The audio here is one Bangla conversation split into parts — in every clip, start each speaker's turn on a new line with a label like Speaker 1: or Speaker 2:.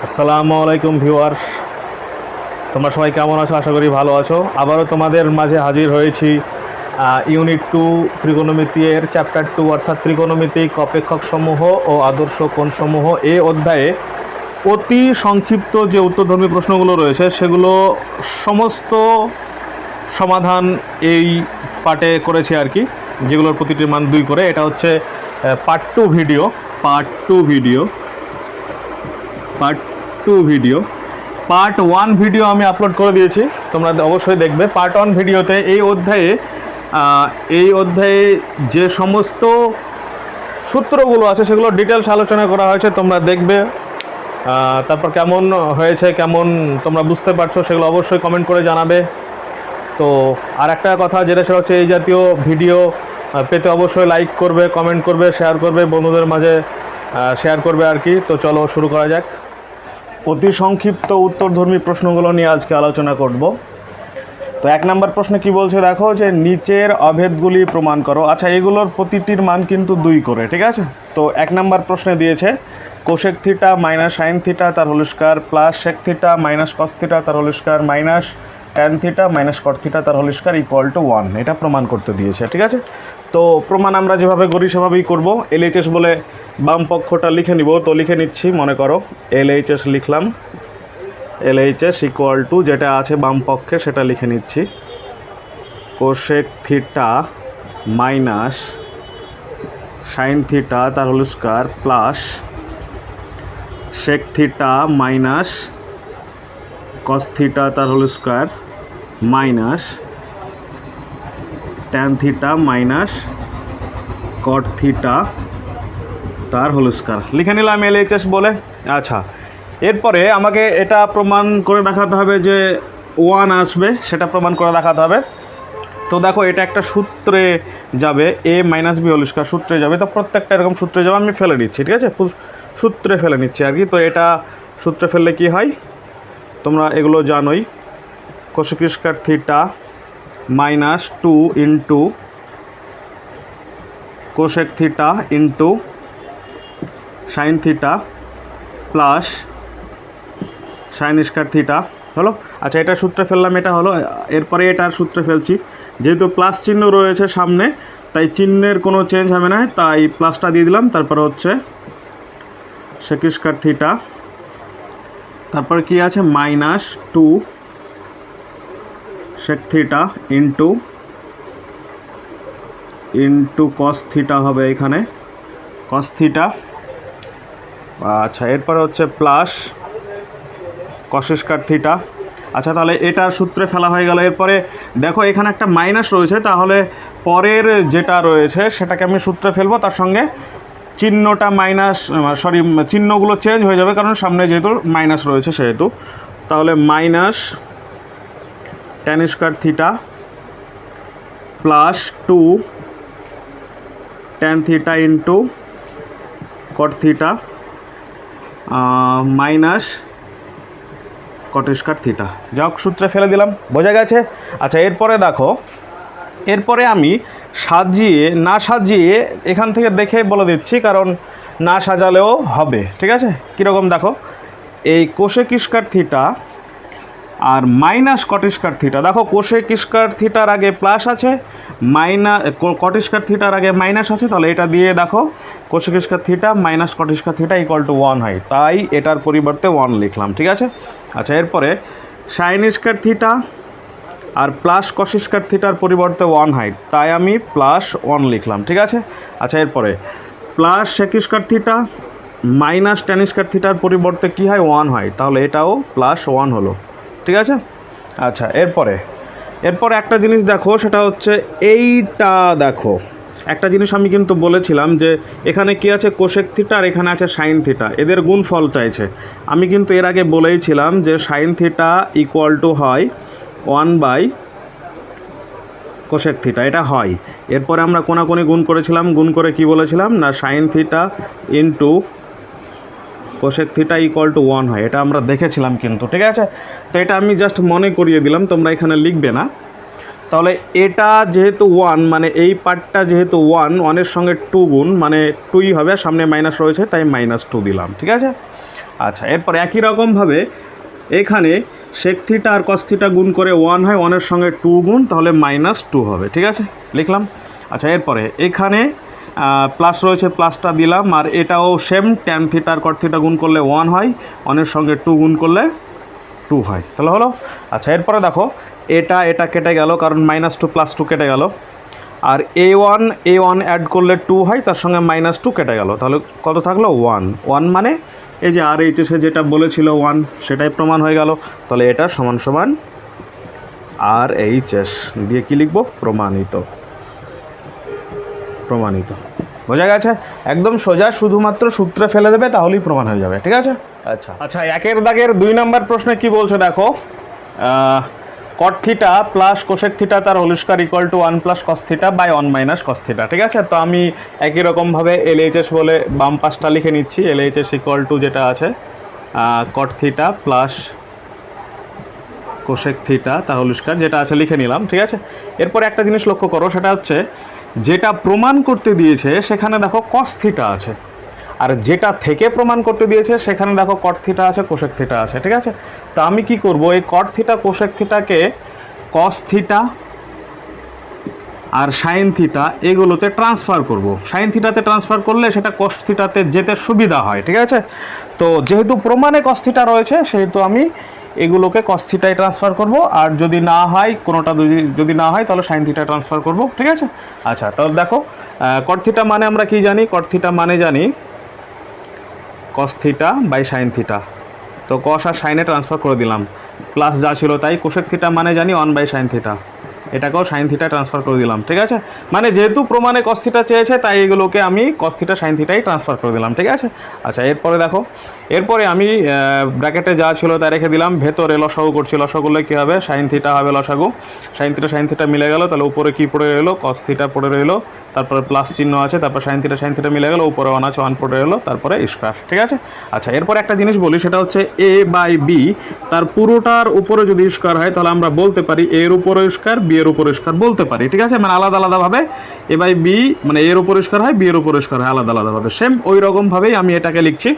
Speaker 1: আসসালামু আলাইকুম ভিউয়ার, তোমরা সবাই কেমন আছো? আশা করি ভালো আছো। আবারও তোমাদের মাঝে হাজির হয়েছি ইউনিট 2 ত্রিকোণমিতি এর চ্যাপ্টার 2 অর্থাৎ ত্রিকোণমিতিক অপেক্ষকসমূহ ও আদর্শ কোণসমূহ এই অধ্যায়ে অতি সংক্ষিপ্ত যে উত্তরধর্মী প্রশ্নগুলো রয়েছে সেগুলো সমস্ত সমাধান এই পার্টে করেছি আর কি, যেগুলোর প্রতিটির মান 2 করে। এটা হচ্ছে part two video. Part 1 video আমি আপলোড করে দিয়েছি, তোমরা অবশ্যই দেখবে। পার্ট 1 ভিডিওতে এই অধ্যায়ে যে সমস্ত সূত্রগুলো আছে সেগুলো ডিটেলস আলোচনা করা হয়েছে, তোমরা দেখবে। তারপর কেমন হয়েছে, কেমন তোমরা বুঝতে পারছো সেগুলো অবশ্যই কমেন্ট করে জানাবে। তো আর একটা কথা যেটা, সেটা হচ্ছে এই জাতীয় ভিডিও পেতে অবশ্যই লাইক করবে, কমেন্ট করবে, শেয়ার করবে, বন্ধুদের মাঝে শেয়ার করবে আর কি। তো চলো শুরু করা যাক। অতি সংক্ষিপ্ত উত্তরধর্মী প্রশ্নগুলো নিয়ে আজকে আলোচনা করব। তো 1 নম্বর প্রশ্নে কি বলছে দেখো, যে নিচের অভেদগুলি প্রমাণ করো। আচ্ছা, এগুলোর প্রতিটির মান কিন্তু 2 করে, ঠিক আছে? তো 1 নম্বর প্রশ্নে দিয়েছে cosec theta minus sine theta তার whole square plus sec theta minus cos theta তার whole square minus tan theta minus cot theta তার হোল স্কয়ার ইকুয়াল টু 1, এটা প্রমাণ করতে দিয়েছে, ঠিক আছে? তো প্রমাণ আমরা যেভাবে করি সেভাবেই করব। এলএইচএস বলে বাম পক্ষটা লিখে নিব। তো লিখে নিচ্ছি, মনে করো এলএইচএস লিখলাম। এলএইচএস ইকুয়াল টু যেটা আছে বাম পক্ষে সেটা লিখে নিচ্ছি, cosec theta minus sine theta তার whole square plus sec theta minus cos theta তার whole square minus tan theta minus cot theta তার হোল স্কয়ার লিখে নিলাম এলএইচএস বলে। আচ্ছা, এরপরে আমাকে এটা প্রমাণ করে দেখাতে হবে যে 1 আসবে, সেটা প্রমাণ করে দেখাতে হবে। তো দেখো, এটা একটা সূত্রে যাবে, এ মাইনাস বি হোল স্কয়ার সূত্রে যাবে। তো প্রত্যেকটা এরকম সূত্রে যাবে, আমি ফেলে দিচ্ছি, ঠিক আছে? সূত্রে ফেলে নিচ্ছি আর কি। তো এটা সূত্রে ফেললে কি হয় তোমরা এগুলো জানোই, cosec square theta minus 2 into cosec theta into sine theta plus sine square theta হলো। আচ্ছা, এটা সূত্রে ফেললাম, এটা হলো। এরপরে এটার সূত্রে ফেলছি, যেহেতু প্লাস চিহ্ন রয়েছে সামনে তাই চিহ্নের কোনো চেঞ্জ হবে না, তাই প্লাসটা দিয়ে দিলাম। তারপরে হচ্ছে সেক স্কয়ার থিটা, তারপর কি আছে minus 2 sec theta into cos theta হবে এখানে, কস থিটা। আচ্ছা, এরপরে হচ্ছে প্লাস কস স্কয়ার থিটা। আচ্ছা, তাহলে এটার সূত্রে ফেলা হয়ে গেল। এরপরে দেখো এখানে একটা মাইনাস রয়েছে, তাহলে পরের যেটা রয়েছে সেটাকে আমি সূত্রে ফেলবো, তার সঙ্গে চিহ্নটা চিহ্নগুলো চেঞ্জ হয়ে যাবে, কারণ সামনে যেহেতু মাইনাস রয়েছে সেহেতু। তাহলে minus tan square theta plus 2 tan theta into cot theta minus কট স্কয়ার থিটা। যাক, সূত্রে ফেলে দিলাম, বোঝা গেছে? আচ্ছা, এরপরে দেখো, এরপরে আমি না সাজিয়ে এখান থেকে দেখে বলে দিচ্ছি, কারণ না সাজালেও হবে, ঠিক আছে? কীরকম দেখো, এই কোসেক স্কয়ার থিটা আর মাইনাস কট স্কয়ার থিটা, দেখো কোসেক স্কয়ার থিটার আগে প্লাস আছে, কট স্কয়ার থিটার আগে মাইনাস আছে, তাহলে এটা দিয়ে দেখো cosec square theta minus caught square theta equal to 1 হয়, তাই এটার পরিবর্তে 1 লিখলাম, ঠিক আছে? আচ্ছা, এরপরে সাইন স্কয়ার থিটা আর প্লাস কস স্কয়ার থিটার পরিবর্তে 1 হয়, তাই আমি প্লাস 1 লিখলাম, ঠিক আছে? আচ্ছা, এরপরে plus sec square theta minus tan square থিটার পরিবর্তে কি হয় 1 হয়, তাহলে এটাও প্লাস 1 হলো, ঠিক আছে? আচ্ছা, এরপরে একটা জিনিস দেখো, সেটা হচ্ছে এইটা দেখো, একটা জিনিস আমি কিন্তু বলেছিলাম যে এখানে কি আছে কোসেক থিটা আর এখানে আছে সাইন থিটা, এদের গুণফল চাইছে। আমি কিন্তু এর আগে বলেইছিলাম যে সাইন থিটা ইকুয়াল টু হয় 1 বাই কোসেক থিটা, এটা হয়। এরপরে আমরা কোনাকুনি গুণ করেছিলাম, গুণ করে কি বলেছিলাম না sign theta into cosec theta equal to 1 হয়, এটা আমরা দেখেছিলাম কিন্তু, ঠিক আছে? তো এটা আমি জাস্ট মনে করিয়ে দিলাম, তোমরা এখানে লিখবে না। তাহলে এটা যেহেতু 1 মানে এই পার্টটা যেহেতু 1 সঙ্গে 2 গুণ মানে 2ই হবে, সামনে মাইনাস রয়েছে তাই -2 দিলাম, ঠিক আছে। আচ্ছা, এরপর একই রকমভাবে এখানে sec থিটা আর cos থিটা গুণ করে 1 হয়, 1 সঙ্গে 2 গুণ, তাহলে -2 হবে, ঠিক আছে, লিখলাম। আচ্ছা, এরপরে এখানে প্লাস রয়েছে, প্লাসটা দিলাম, আর এটাও সেম tan থিটা আর cot থিটা গুণ করলে 1 হয়, 1 সঙ্গে 2 গুণ করলে 2 হয়, তাহলে হলো। আচ্ছা, এরপরে দেখো এটা কেটে গেল, কারণ -2 +2 কেটে গেল, আর a1 অ্যাড করলে 2 হয়, তার সঙ্গে -2 কেটে গেল, তাহলে কত থাকলো 1 মানে এই যে আর এইচএসে যেটা বলেছিল 1 সেটাই প্রমাণ হয়ে গেল। তাহলে এটা সমান সমান আর এইচএস দিয়ে কি লিখব, প্রমাণিত। প্রমাণিত, বোঝা গেছে? একদম সোজা, শুধুমাত্র সূত্রে ফেলে দেবে তাহলেই প্রমাণ হয়ে যাবে, ঠিক আছে। আচ্ছা, একের দাগের 2 নম্বর প্রশ্নে কি বলছো দেখো, cot theta plus cosec theta তার whole square equal to 1 + cos theta by 1 - cos theta, ঠিক আছে। তো আমি একই রকমভাবে এলএইচএস বলে বাম পাশটা লিখে নিচ্ছি, এলএইচএস ইকুয়াল টু যেটা আছে cot theta plus cosec theta তার হোল স্কয়ার যেটা আছে লিখে নিলাম, ঠিক আছে। এরপরে একটা জিনিস লক্ষ্য করো, সেটা হচ্ছে যেটা প্রমাণ করতে দিয়েছে সেখানে দেখো cos থিটা আছে, আর যেটা থেকে প্রমাণ করতে দিয়েছে সেখানে দেখো cot থিটা আছে, কোসেক থিটা আছে, ঠিক আছে। তো আমি কি করব, এই cot থিটা কোসেক থিটাকে cos থিটা আর sin থিটা এগুলোতে ট্রান্সফার করব। sin থিটাতে ট্রান্সফার করলে সেটা cos থিটাতে যেতে সুবিধা হয়, ঠিক আছে। তো যেহেতু প্রমাণে cos থিটা রয়েছে সেহেতু আমি এগুলোকে cos থিটায় ট্রান্সফার করব, আর যদি না হয় কোনোটা যদি না হয় তাহলে sin থিটা ট্রান্সফার করব, ঠিক আছে। আচ্ছা, তাহলে দেখো cot থিটা মানে আমরা কি জানি, cot থিটা মানে জানি cos theta by sin theta, তো cos আর sin এ ট্রান্সফার করে দিলাম, প্লাস যা ছিল তাই। কোসেক থিটা মানে জানি 1/sin থিটা, এটাকেও sin থিটা ট্রান্সফার করে দিলাম, ঠিক আছে। মানে যেহেতু প্রমাণে cos থিটা চেয়েছে তাই এগুলোকে আমি cos থিটা sin থিটাই ট্রান্সফার করে দিলাম, ঠিক আছে। আচ্ছা, এরপরে দেখো, এরপরে আমি ব্র্যাকেটে যা ছিল তাই রেখে দিলাম, ভেতরে লসাগু করছি, লসাগু করলে কী হবে, sin থিটা হবে লসাগু, sin থিটা মিলে গেল, তাহলে উপরে কি পড়ে রইলো, cos থিটা পড়ে রইলো, তারপরে প্লাস চিহ্ন আছে, তারপর sin থিটা মিলে গেল, উপরে 1 আছে, 1 পড়ে রইলো, তারপরে স্কয়ার, ঠিক আছে। আচ্ছা, এরপর একটা জিনিস বলি, সেটা হচ্ছে a/b তার পুরোটার উপরে যদি স্কয়ার হয় তাহলে আমরা বলতে পারি a এর উপরে স্কয়ার, b এর উপরে স্কয়ার বলতে পারি, ঠিক আছে। মানে আলাদা আলাদাভাবে a/b মানে a এর উপরে স্কয়ার হয়, b এর উপরে স্কয়ার হয়, আলাদা আলাদাভাবে। সেম ওই রকমভাবেই আমি এটাকে লিখছি,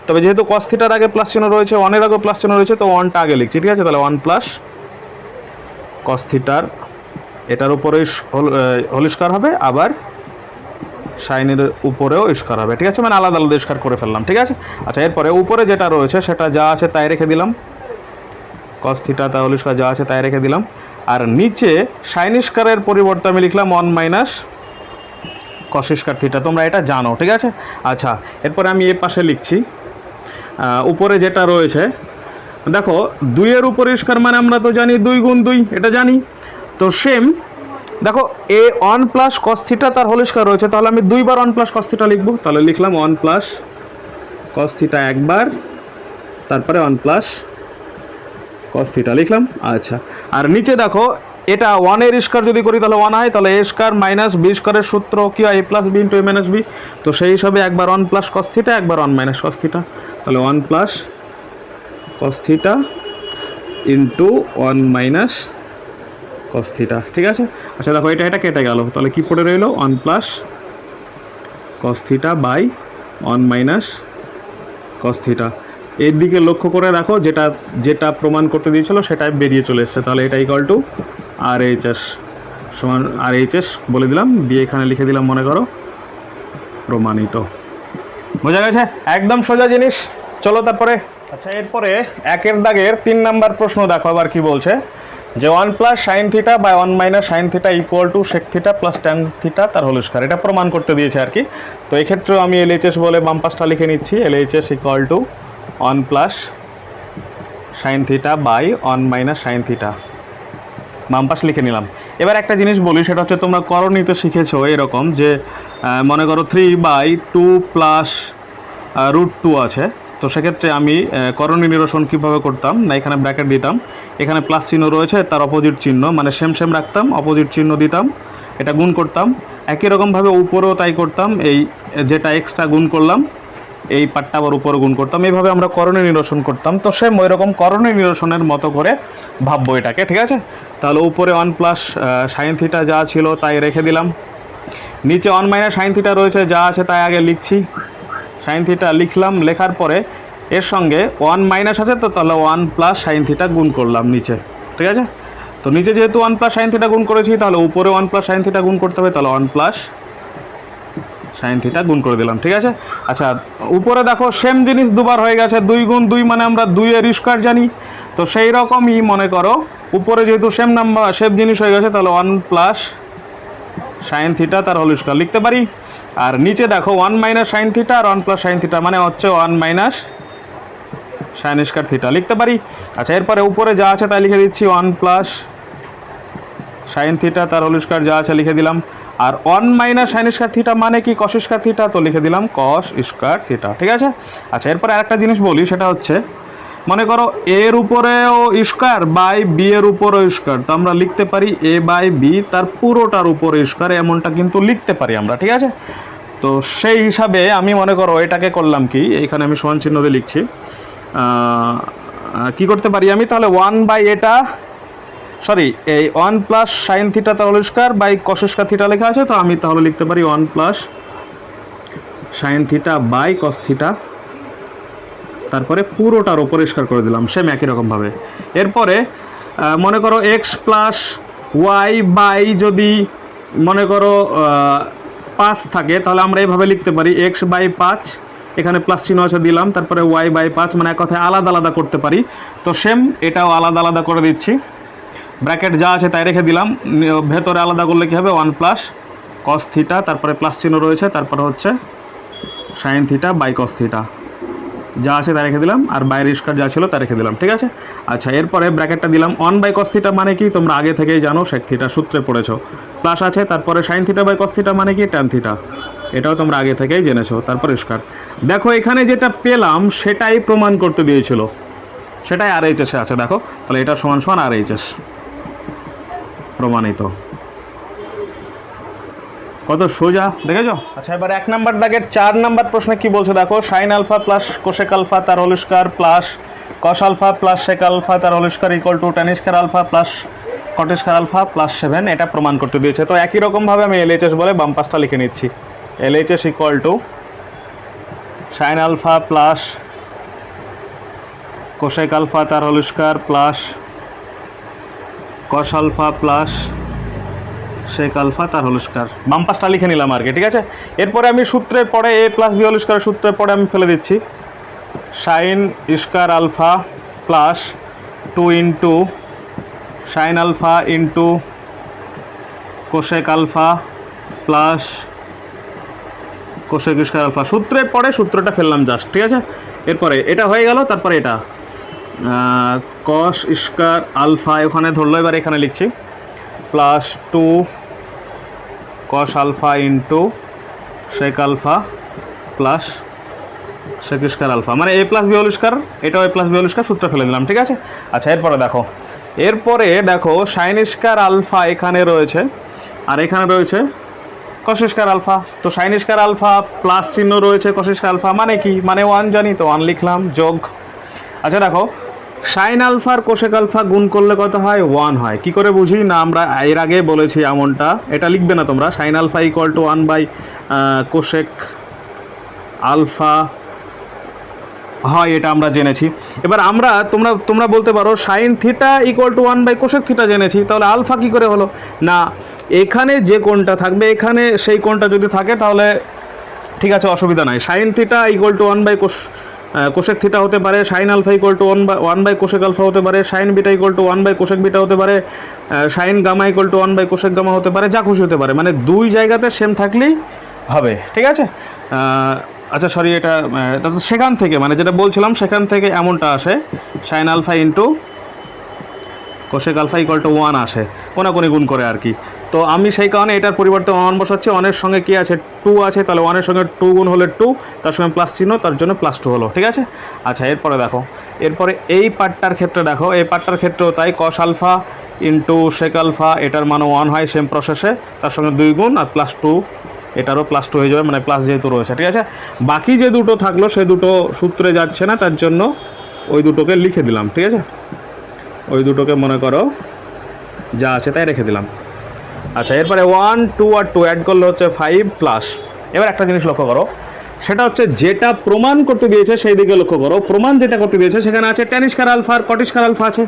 Speaker 1: তবে যেহেতু cos থিটার আগে প্লাস চিহ্ন রয়েছে, 1 এর আগে প্লাস চিহ্ন রয়েছে, তো 1টা আগে লিখছি, ঠিক আছে। তাহলে 1 + cos থিটার এটার উপরে হোল স্কয়ার হবে, আবার সাইনের উপরেও স্কয়ার হবে, ঠিক আছে। মানে আলাদা আলাদা স্কয়ার করে ফেললাম, ঠিক আছে। আচ্ছা, এরপরে উপরে যেটা রয়েছে সেটা যা আছে তাই রেখে দিলাম, cos থিটা তার হোল স্কয়ার যা আছে তাই রেখে দিলাম, আর নিচে সাইন স্কয়ারের পরিবর্তে আমি লিখলাম 1 - cos স্কয়ার থিটা, তোমরা এটা জানো, ঠিক আছে। আচ্ছা, এরপরে আমি এই পাশে লিখছি, উপরে যেটা রয়েছে দেখো 2 এর উপরে স্কয়ার মানে আমরা তো জানি 2 × 2, এটা জানি। তো সেম দেখো a1 + cos থিটা তার হোল স্কয়ার রয়েছে, তাহলে আমি 2 বার 1 + cos থিটা লিখব, তাহলে লিখলাম 1 + cos থিটা একবার, তারপরে 1 + cos থিটা লিখলাম। আচ্ছা, আর নিচে দেখো এটা 1 এর স্কয়ার যদি করি তাহলে 1 হয়, তাহলে a স্কয়ার - b স্কয়ারের সূত্র কি হয়, a + b × a - b, তো সেই হিসাবে একবার 1 + cos থিটা, একবার 1 - cos থিটা, তাহলে 1 + cos থিটা × 1 - cos থিটা, ঠিক আছে। আচ্ছা, দেখো এটা কেটে গেল, তাহলে কি পড়ে রইলো, 1 + cos theta by 1 - cos theta. এর দিকে লক্ষ্য করে রাখো, যেটা প্রমাণ করতে দিয়েছিল সেটাই বেরিয়ে চলে এসছে, তাহলে এটা ইকুয়াল টু RHS সমান RHS বলে দিলাম, দিয়ে এখানে লিখে দিলাম, মনে করো প্রমাণিত। বোঝা গেছে? একদম সোজা জিনিস। চলো তারপরে। আচ্ছা, এরপরে একের দাগের 3 নাম্বার প্রশ্ন দেখো আবার কি বলছে, যে 1 + sin theta by 1 - sin theta equal to sec theta plus tan theta তার হোল স্কয়ার, এটা প্রমাণ করতে দিয়েছে আর কি। তো এই ক্ষেত্রেও আমি LHS বলে বাম পাশটা লিখে নিচ্ছি, LHS equal to 1 + sin theta by 1 - sin theta, বাম পাশ লিখে নিলাম। এবার একটা জিনিস বলি, সেটা হচ্ছে তোমরা করণীতে শিখেছো এরকম যে মনে করো 3/2 + √2 আছে, তো সেক্ষেত্রে আমি করণী নিরসন কীভাবে করতাম না, এখানে ব্র্যাকেট দিতাম, এখানে প্লাস চিহ্ন রয়েছে, তার অপোজিট চিহ্ন মানে সেম রাখতাম, অপোজিট চিহ্ন দিতাম, এটা গুণ করতাম। একই রকমভাবে উপরেও তাই করতাম, এই যেটা এক্সট্রা গুণ করলাম এই পার্টটা আবার উপরে গুণ করতাম, এইভাবে আমরা করণীয় নিরসন করতাম। তো সেম ওই রকম করণীয় নিরসনের মতো করে ভাববো এটাকে, ঠিক আছে। তাহলে উপরে 1 প্লাস সাইন থিটা যা ছিল তাই রেখে দিলাম, নিচে 1 মাইনাস সাইন থিটা রয়েছে যা আছে তাই আগে লিখছি, সাইন থিটা লিখলাম, লেখার পরে এর সঙ্গে 1 মাইনাস আছে তো তাহলে 1 প্লাস সাইন থিটা গুণ করলাম নিচে, ঠিক আছে। তো নিচে যেহেতু 1 প্লাস সাইন থিটা গুণ করেছি তাহলে উপরে 1 প্লাস সাইন থিটা গুণ করতে হবে, তাহলে 1 প্লাস সাইন থিটা গুণ করে দিলাম, ঠিক আছে। আচ্ছা উপরে দেখো সেম জিনিস দুবার হয়ে গেছে, 2 গুণ 2 মানে আমরা 2 এর স্কয়ার জানি, তো সেই রকমই মনে করো উপরে যেহেতু সেম নাম্বার সেম জিনিস হয়ে গেছে তাহলে 1 প্লাস সাইন থিটা তার হোল স্কয়ার লিখতে পারি। আর নিচে দেখো 1 মাইনাস সাইন থিটা আর 1 প্লাস সাইন থিটা মানে হচ্ছে 1 মাইনাস সাইন স্কয়ার থিটা লিখতে পারি। আচ্ছা এরপরে উপরে যা আছে তাই লিখে দিচ্ছি, 1 প্লাস সাইন থিটা তার হোল স্কয়ার যা আছে লিখে দিলাম। আর 1 মাইনাস সাইন স্কয়ার থিটা মানে কি কস স্কয়ার থিটা, তো লিখে দিলাম কস স্কয়ার থিটা, ঠিক আছে। আচ্ছা এরপরে আরেকটা জিনিস বলি, সেটা হচ্ছে মনে করো এর উপরেও স্কয়ার বাই বি এর উপরেও স্কয়ার, তো আমরা লিখতে পারি এ বাই বি তার পুরোটার উপরে স্কয়ার, এমনটা কিন্তু লিখতে পারি আমরা, ঠিক আছে। তো সেই হিসাবে আমি মনে করো এটাকে করলাম কি, এখানে আমি সমান চিহ্ন দিয়ে লিখছি, কি করতে পারি আমি তাহলে 1 বাই এটা সরি এই 1 প্লাস সাইন থিটা তার whole square by cos square theta লেখা আছে, তো আমি তাহলে লিখতে পারি 1 plus sine theta by cos theta, তারপরে পুরোটার ওপর স্কয়ার করে দিলাম সেম একই রকমভাবে। এরপরে মনে করো এক্স প্লাস ওয়াই বাই যদি মনে করো 5 থাকে তাহলে আমরা এইভাবে লিখতে পারি এক্স বাই 5, এখানে প্লাস চিহ্ন আছে দিলাম, তারপরে ওয়াই বাই 5 মানে এক কথায় আলাদা আলাদা করতে পারি। তো সেম এটাও আলাদা আলাদা করে দিচ্ছি, ব্র্যাকেট যা আছে তাই রেখে দিলাম, ভেতরে আলাদা করলে কী হবে 1 প্লাস কস থিটা, তারপরে প্লাস চিহ্ন রয়েছে, তারপরে হচ্ছে sine theta by cos theta যা আছে তা রেখে দিলাম, আর বাইরের স্কয়ার যা ছিল তা রেখে দিলাম, ঠিক আছে। আচ্ছা এরপরে ব্র্যাকেটটা দিলাম 1 বাই কস থিটা মানে কি তোমরা আগে থেকেই জানো, সেক থিটা সূত্রে পড়েছো, প্লাস আছে, তারপরে sine theta by cos theta মানে কি ট্যান থিটা, এটাও তোমরা আগে থেকেই জেনেছো, তারপর স্কয়ার। দেখো এখানে যেটা পেলাম সেটাই প্রমাণ করতে দিয়েছিল, সেটাই RHS-এ আছে, দেখো তাহলে এটা সমান সমান RHS প্রমাণিত, কত সোজা দেখেছো। আচ্ছা এবার 1 নাম্বার দাগের 4 নাম্বার প্রশ্নে কি বলছে দেখো, sine alpha plus cosec alpha তার whole square plus cos alpha plus sec alpha তার whole square equal to tan square alpha plus cot square alpha plus 7, এটা প্রমাণ করতে দিয়েছে। তো একই রকমভাবে আমি LHS বলে বাম পাশটা লিখে নিচ্ছি, LHS equal to sine alpha plus cosec alpha তার whole square plus cos alpha plus sec alpha তার হোল স্কয়ার, বাম পাশটা লিখে নিলাম আর কি, ঠিক আছে। এরপরে আমি সূত্রে পড়ে a plus b whole square সূত্রে পড়ে আমি ফেলে দিচ্ছি, sine square alpha plus 2 into sine alpha into cosec alpha plus cosec square alpha, সূত্রে পড়ে সূত্রটা ফেললাম জাস্ট, ঠিক আছে। এরপরে এটা হয়ে গেল, তারপরে এটা কস স্কয়ার আলফা ওখানে ধরলো, এবার এখানে লিখছি plus 2 cos alpha into sec alpha plus sec square alpha, মানে a plus b whole square, এটাও a plus b whole square সূত্র ফেলে দিলাম, ঠিক আছে। আচ্ছা এরপরে দেখো সাইন স্কয়ার আলফা এখানে রয়েছে আর এখানে রয়েছে কস স্কয়ার আলফা, তো সাইন স্কয়ার আলফা প্লাস চিহ্ন রয়েছে, কস স্কয়ার আলফা মানে কি মানে 1 জানি, তো 1 লিখলাম যোগ। আচ্ছা দেখো সাইন আলফার কোসেক আলফা গুণ করলে কত হয় 1 হয়, কি করে বুঝি না, আমরা এর আগে বলেছি এমনটা, এটা লিখবে না তোমরা, sine alpha equal to 1 by cosec alpha হয়, এটা আমরা জেনেছি। এবার আমরা তোমরা বলতে পারো sine theta equal to 1 by cosec theta জেনেছি, তাহলে আলফা কি করে হলো, না এখানে যে কোণটা থাকবে এখানে সেই কোণটা যদি থাকে তাহলে ঠিক আছে অসুবিধা নাই, sine theta equal to 1 by cosec theta হতে পারে, sine alpha equal to 1 by cosec alpha হতে পারে, sine beta equal to 1 by cosec beta হতে পারে, sine gamma equal to 1 by cosec gamma হতে পারে, যা খুশি হতে পারে, মানে দুই জায়গাতে সেম থাকলেই হবে, ঠিক আছে। আচ্ছা সরি এটা তো সেখান থেকে মানে যেটা বলছিলাম সেখান থেকে এমনটা আসে, sine alpha into cosec alpha equal to 1 আসে, কোনাকুনি গুণ করে আর কি। তো আমি সেই কারণে এটার পরিবর্তে 1 বসাচ্ছি, 1-এর সঙ্গে কি আছে 2 আছে, তাহলে 1-এর সঙ্গে 2 গুণ হলে 2, তার সঙ্গে প্লাস চিহ্ন, তার জন্য +2 হলো, ঠিক আছে। আচ্ছা এরপরে দেখো, এরপরে এই পার্টটার ক্ষেত্রে দেখো, এই পার্টটার ক্ষেত্রেও তাই cos alpha into sec alpha এটার মানও 1 হয় সেম প্রসেসে, তার সঙ্গে 2 গুণ আর +2 এটারও +2 হয়ে যাবে, মানে প্লাস যেহেতু রয়েছে, ঠিক আছে। বাকি যে দুটো থাকলো সে দুটো সূত্রে যাচ্ছে না, তার জন্য ওই দুটোকে লিখে দিলাম, ঠিক আছে। ওই দুটোকে মনে করো যা আছে তাই রেখে দিলাম। আচ্ছা, এরপরে 1 2 আর 2 অ্যাড করলে হচ্ছে 5 প্লাস। এবার একটা জিনিস লক্ষ্য করো, সেটা হচ্ছে যেটা প্রমাণ করতে দিয়েছে সেই দিকে লক্ষ্য করো। প্রমাণ যেটা করতে দিয়েছে সেখানে আছে tan স্কয়ার আলফা আর cot স্কয়ার আলফা আছে,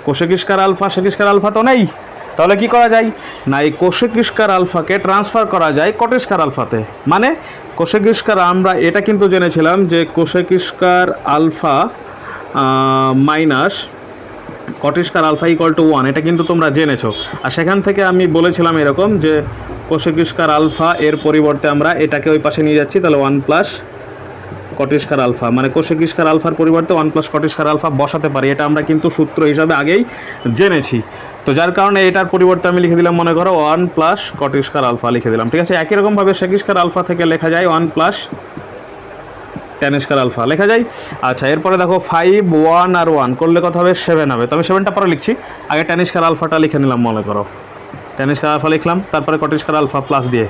Speaker 1: cosec square alpha sec square alpha তো নেই। তাহলে কি করা যায় না, এই কোসেক স্কয়ার আলফাকে ট্রান্সফার করা যায় cot স্কয়ার আলফাতে। মানে কোসেক স্কয়ার, আমরা এটা কিন্তু জেনেছিলাম যে cosec square alpha minus cot square alpha equal to 1, এটা কিন্তু তোমরা জেনেছো। আর সেখান থেকে আমি বলেছিলাম এরকম যে কোসেক স্কয়ার আলফা এর পরিবর্তে আমরা এটাকে ওই পাশে নিয়ে যাচ্ছি, তাহলে 1 প্লাস cot স্কয়ার আলফা, মানে কোসেক স্কয়ার আলফার পরিবর্তে 1 প্লাস cot স্কয়ার আলফা বসাতে পারি। এটা আমরা কিন্তু সূত্র হিসাবে আগেই জেনেছি। তো যার কারণে এটার পরিবর্তে আমি লিখে দিলাম মনে করো 1 প্লাস cot স্কয়ার আলফা লিখে দিলাম, ঠিক আছে। একই রকমভাবে সেক স্কয়ার আলফা থেকে লেখা যায় 1 প্লাস tan স্কয়ার আলফা লেখা যায়। আচ্ছা, এরপরে দেখো 5 1 আর 1 করলে কত হবে 7 হবে। তো আমি 7টা পরে লিখছি, আগে tan স্কয়ার আলফাটা লিখে নিলাম, মনে করো tan স্কয়ার আলফা লিখলাম, তারপরে cot স্কয়ার আলফা প্লাস দিয়ে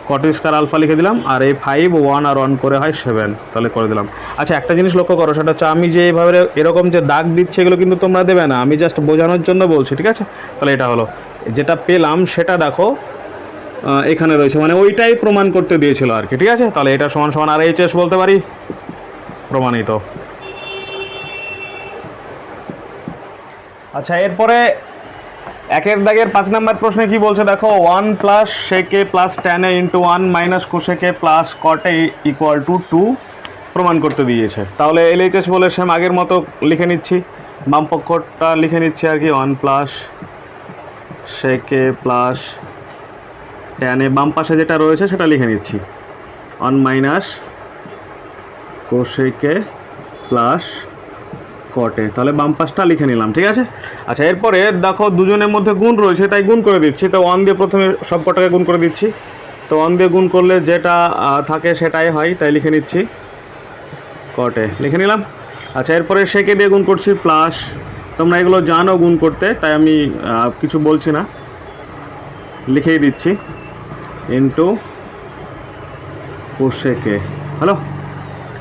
Speaker 1: cot স্কয়ার আলফা লিখে দিলাম, আর এই 5 1 আর 1 করে হয় 7, তাহলে করে দিলাম। আচ্ছা, একটা জিনিস লক্ষ্য করো, সেটা হচ্ছে আমি যে এইভাবে এরকম যে দাগ দিচ্ছি এগুলো কিন্তু তোমরা দেবে না, আমি জাস্ট বোঝানোর জন্য বলছি, ঠিক আছে। তাহলে এটা হলো যেটা পেলাম, সেটা দেখো এখানে রয়েছে, মানে ওইটাই প্রমাণ করতে দিয়েছিল আর কি, ঠিক আছে। তাহলে এটা সমান সমান RHS বলতে পারি, প্রমাণিত। আচ্ছা, এরপরে একের দাগের 5 নম্বর প্রশ্নে কি বলছে দেখো, 1 প্লাস সেকে plus tan A into 1 minus cosec plus cot A equal to 2 প্রমাণ করতে দিয়েছে। তাহলে LHS বলে সেম আগের মতো লিখে নিচ্ছি, বাম পক্ষটা লিখে নিচ্ছি আর কি, 1 প্লাস সেকে প্লাস tan এ, বাম পাশে যেটা রয়েছে সেটা লিখে নিচ্ছি 1 মাইনাস কোসেকে প্লাস cot এ, তাহলে বাম পাশটা লিখে নিলাম, ঠিক আছে। আচ্ছা, এরপরে দেখো দুজনের মধ্যে গুণ রয়েছে, তাই গুণ করে দিচ্ছি। তো 1 দিয়ে প্রথমে সব কটাকে গুণ করে দিচ্ছি, তো 1 দিয়ে গুণ করলে যেটা থাকে সেটাই হয়, তাই লিখে নিচ্ছি cot এ লিখে নিলাম। আচ্ছা, এরপরে সেকে দিয়ে গুণ করছি প্লাস, তোমরা এগুলো জানো গুণ করতে, তাই আমি কিছু বলছি না, লিখেই দিচ্ছি ইন্টু কোসেকে, হ্যালো।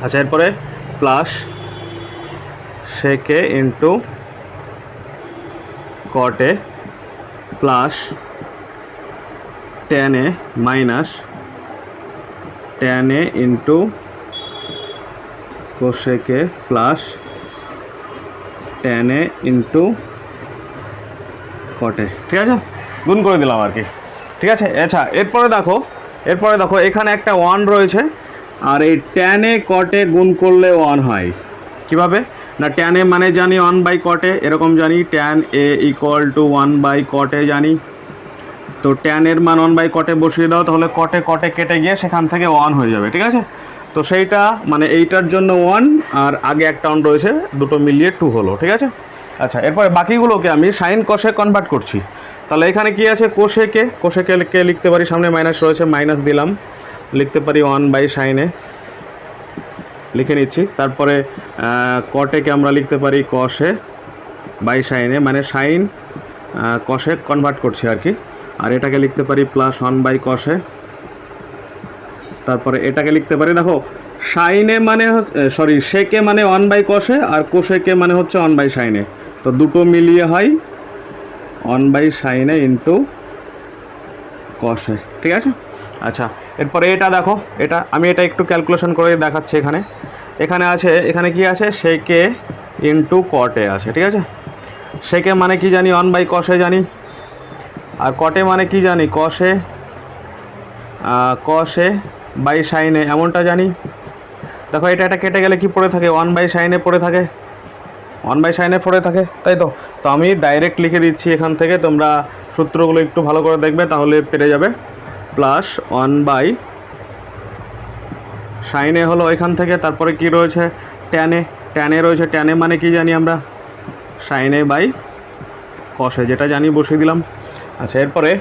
Speaker 1: আচ্ছা, এরপরে প্লাস সেকে ইন্টু cot এ প্লাস tan এ মাইনাস tan এ ইন্টু কোসেকে প্লাস tan এ ইন্টু cot এ, ঠিক আছে। গুণ করে দিলাম আর কি, ঠিক আছে। আচ্ছা, এরপরে দেখো এখানে একটা 1 রয়েছে, আর এই tan এ cot এ গুণ করলে 1 হয়। কিভাবে না, tan এ মানে জানি 1/cot এ, এরকম জানি tan A equal to 1/cot এ জানি। তো tan এর মান 1/cot এ বসিয়ে দাও, তাহলে cot এ কেটে গিয়ে সেখান থেকে 1 হয়ে যাবে, ঠিক আছে। তো সেইটা মানে এইটার জন্য 1, আর আগে একটা 1 রয়েছে, দুটো মিলিয়ে 2 হলো, ঠিক আছে। আচ্ছা, এরপরে বাকিগুলোকে আমি সাইন কষে কনভার্ট করছি। তাহলে এখানে কি আছে, কোসেকে লিখতে পারি, সামনে মাইনাস রয়েছে, মাইনাস দিলাম, লিখতে পারি 1/sin এ, লিখে নিচ্ছি। তারপরে cot একে আমরা লিখতে পারি cos এ বাই sin এ, মানে সাইন cos এ কনভার্ট করছি আর কি। আর এটাকে লিখতে পারি প্লাস 1/cos এ, তারপরে এটাকে লিখতে পারি, দেখো sin এ মানে সেকে মানে 1/cos এ, আর কোসেকে মানে হচ্ছে 1/sin এ, তো দুটো মিলিয়ে হয় 1/sin এ ইন্টু cos এ, ঠিক আছে। আচ্ছা, এরপরে এটা দেখো, আমি এটা একটু ক্যালকুলেশন করে দেখাচ্ছি। এখানে আছে, এখানে কি আছে, সেকে ইন্টু cot এ আছে, ঠিক আছে। সেকে মানে কি জানি 1/cos এ জানি, আর cot এ মানে কি জানি cos এ বাই sin এ, এমনটা জানি। দেখো এটা কেটে গেলে কি পড়ে থাকে, 1/sin এ পড়ে থাকে, 1/sin এ পড়ে থাকে, তাই তো। তো আমি ডাইরেক্ট লিখে দিচ্ছি এখান থেকে, তোমরা সূত্রগুলো একটু ভালো করে দেখবে, তাহলে পেরে যাবে। প্লাস 1/sin এ হলো এখান থেকে, তারপরে কি রয়েছে tan এ রয়েছে, tan এ মানে কি জানি আমরা sin এ বাই cos এ, যেটা জানি বসিয়ে দিলাম। আচ্ছা, এরপরে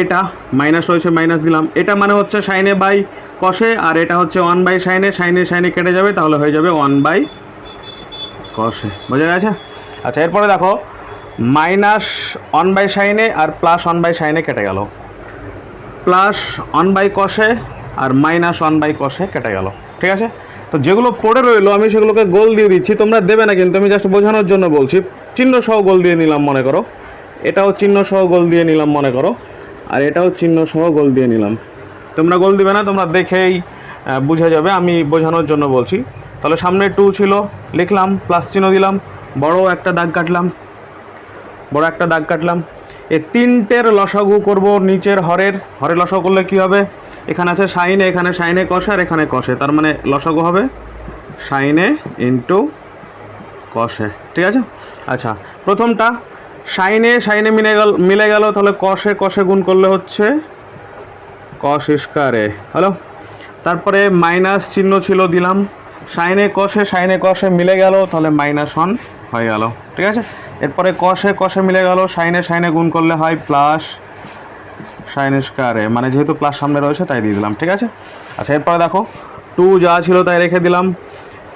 Speaker 1: এটা মাইনাস রয়েছে, মাইনাস দিলাম, এটা মানে হচ্ছে sin এ বাই cos এ, আর এটা হচ্ছে 1/sin এ, sin এ কেটে যাবে, তাহলে হয়ে যাবে 1/cos এ, বোঝা গেছে। আচ্ছা, এরপরে দেখো মাইনাস 1/sin এ আর প্লাস 1/sin এ কেটে গেল, প্লাস 1/cos আর মাইনাস 1/cos কেটে গেল। ঠিক আছে, তো যেগুলো পড়ে রইলো আমি সেগুলোকে গোল দিয়ে দিচ্ছি, তোমরা দেবে না কিন্তু, আমি জাস্ট বোঝানোর জন্য বলছি। চিহ্ন সহ গোল দিয়ে নিলাম মনে করো, এটাও চিহ্ন সহ গোল দিয়ে নিলাম মনে করো, আর এটাও চিহ্ন সহ গোল দিয়ে নিলাম। তোমরা গোল দিবে না, তোমরা দেখেই বুঝে যাবে, আমি বোঝানোর জন্য বলছি। তাহলে সামনে 2 ছিল, লিখলাম, প্লাস চিহ্ন দিলাম, বড় একটা দাগ কাটলাম। এই তিনটের লসাগু করব নিচের হরের লসাগু করলে কি হবে, এখানে আছে সাইনে, এখানে সাইনে কষে আর এখানে কষে, তার মানে লসাগু হবে সাইনে ইন্টু কষে। ঠিক আছে, আচ্ছা প্রথমটা সাইনে মিলে গেল, তাহলে কষে গুণ করলে হচ্ছে কস স্কয়ারে হলো। তারপরে মাইনাস চিহ্ন ছিল, দিলাম, সাইনে কষে মিলে গেল, তাহলে -1 হয়ে গেল। ঠিক আছে, এরপরে কষে মিলে গেল, সাইনে গুণ করলে হয় প্লাস সাইন স্কয়ারে, মানে যেহেতু প্লাস সামনে রয়েছে তাই দিয়ে দিলাম। ঠিক আছে, আচ্ছা এরপরে দেখো 2 যা ছিল তাই রেখে দিলাম।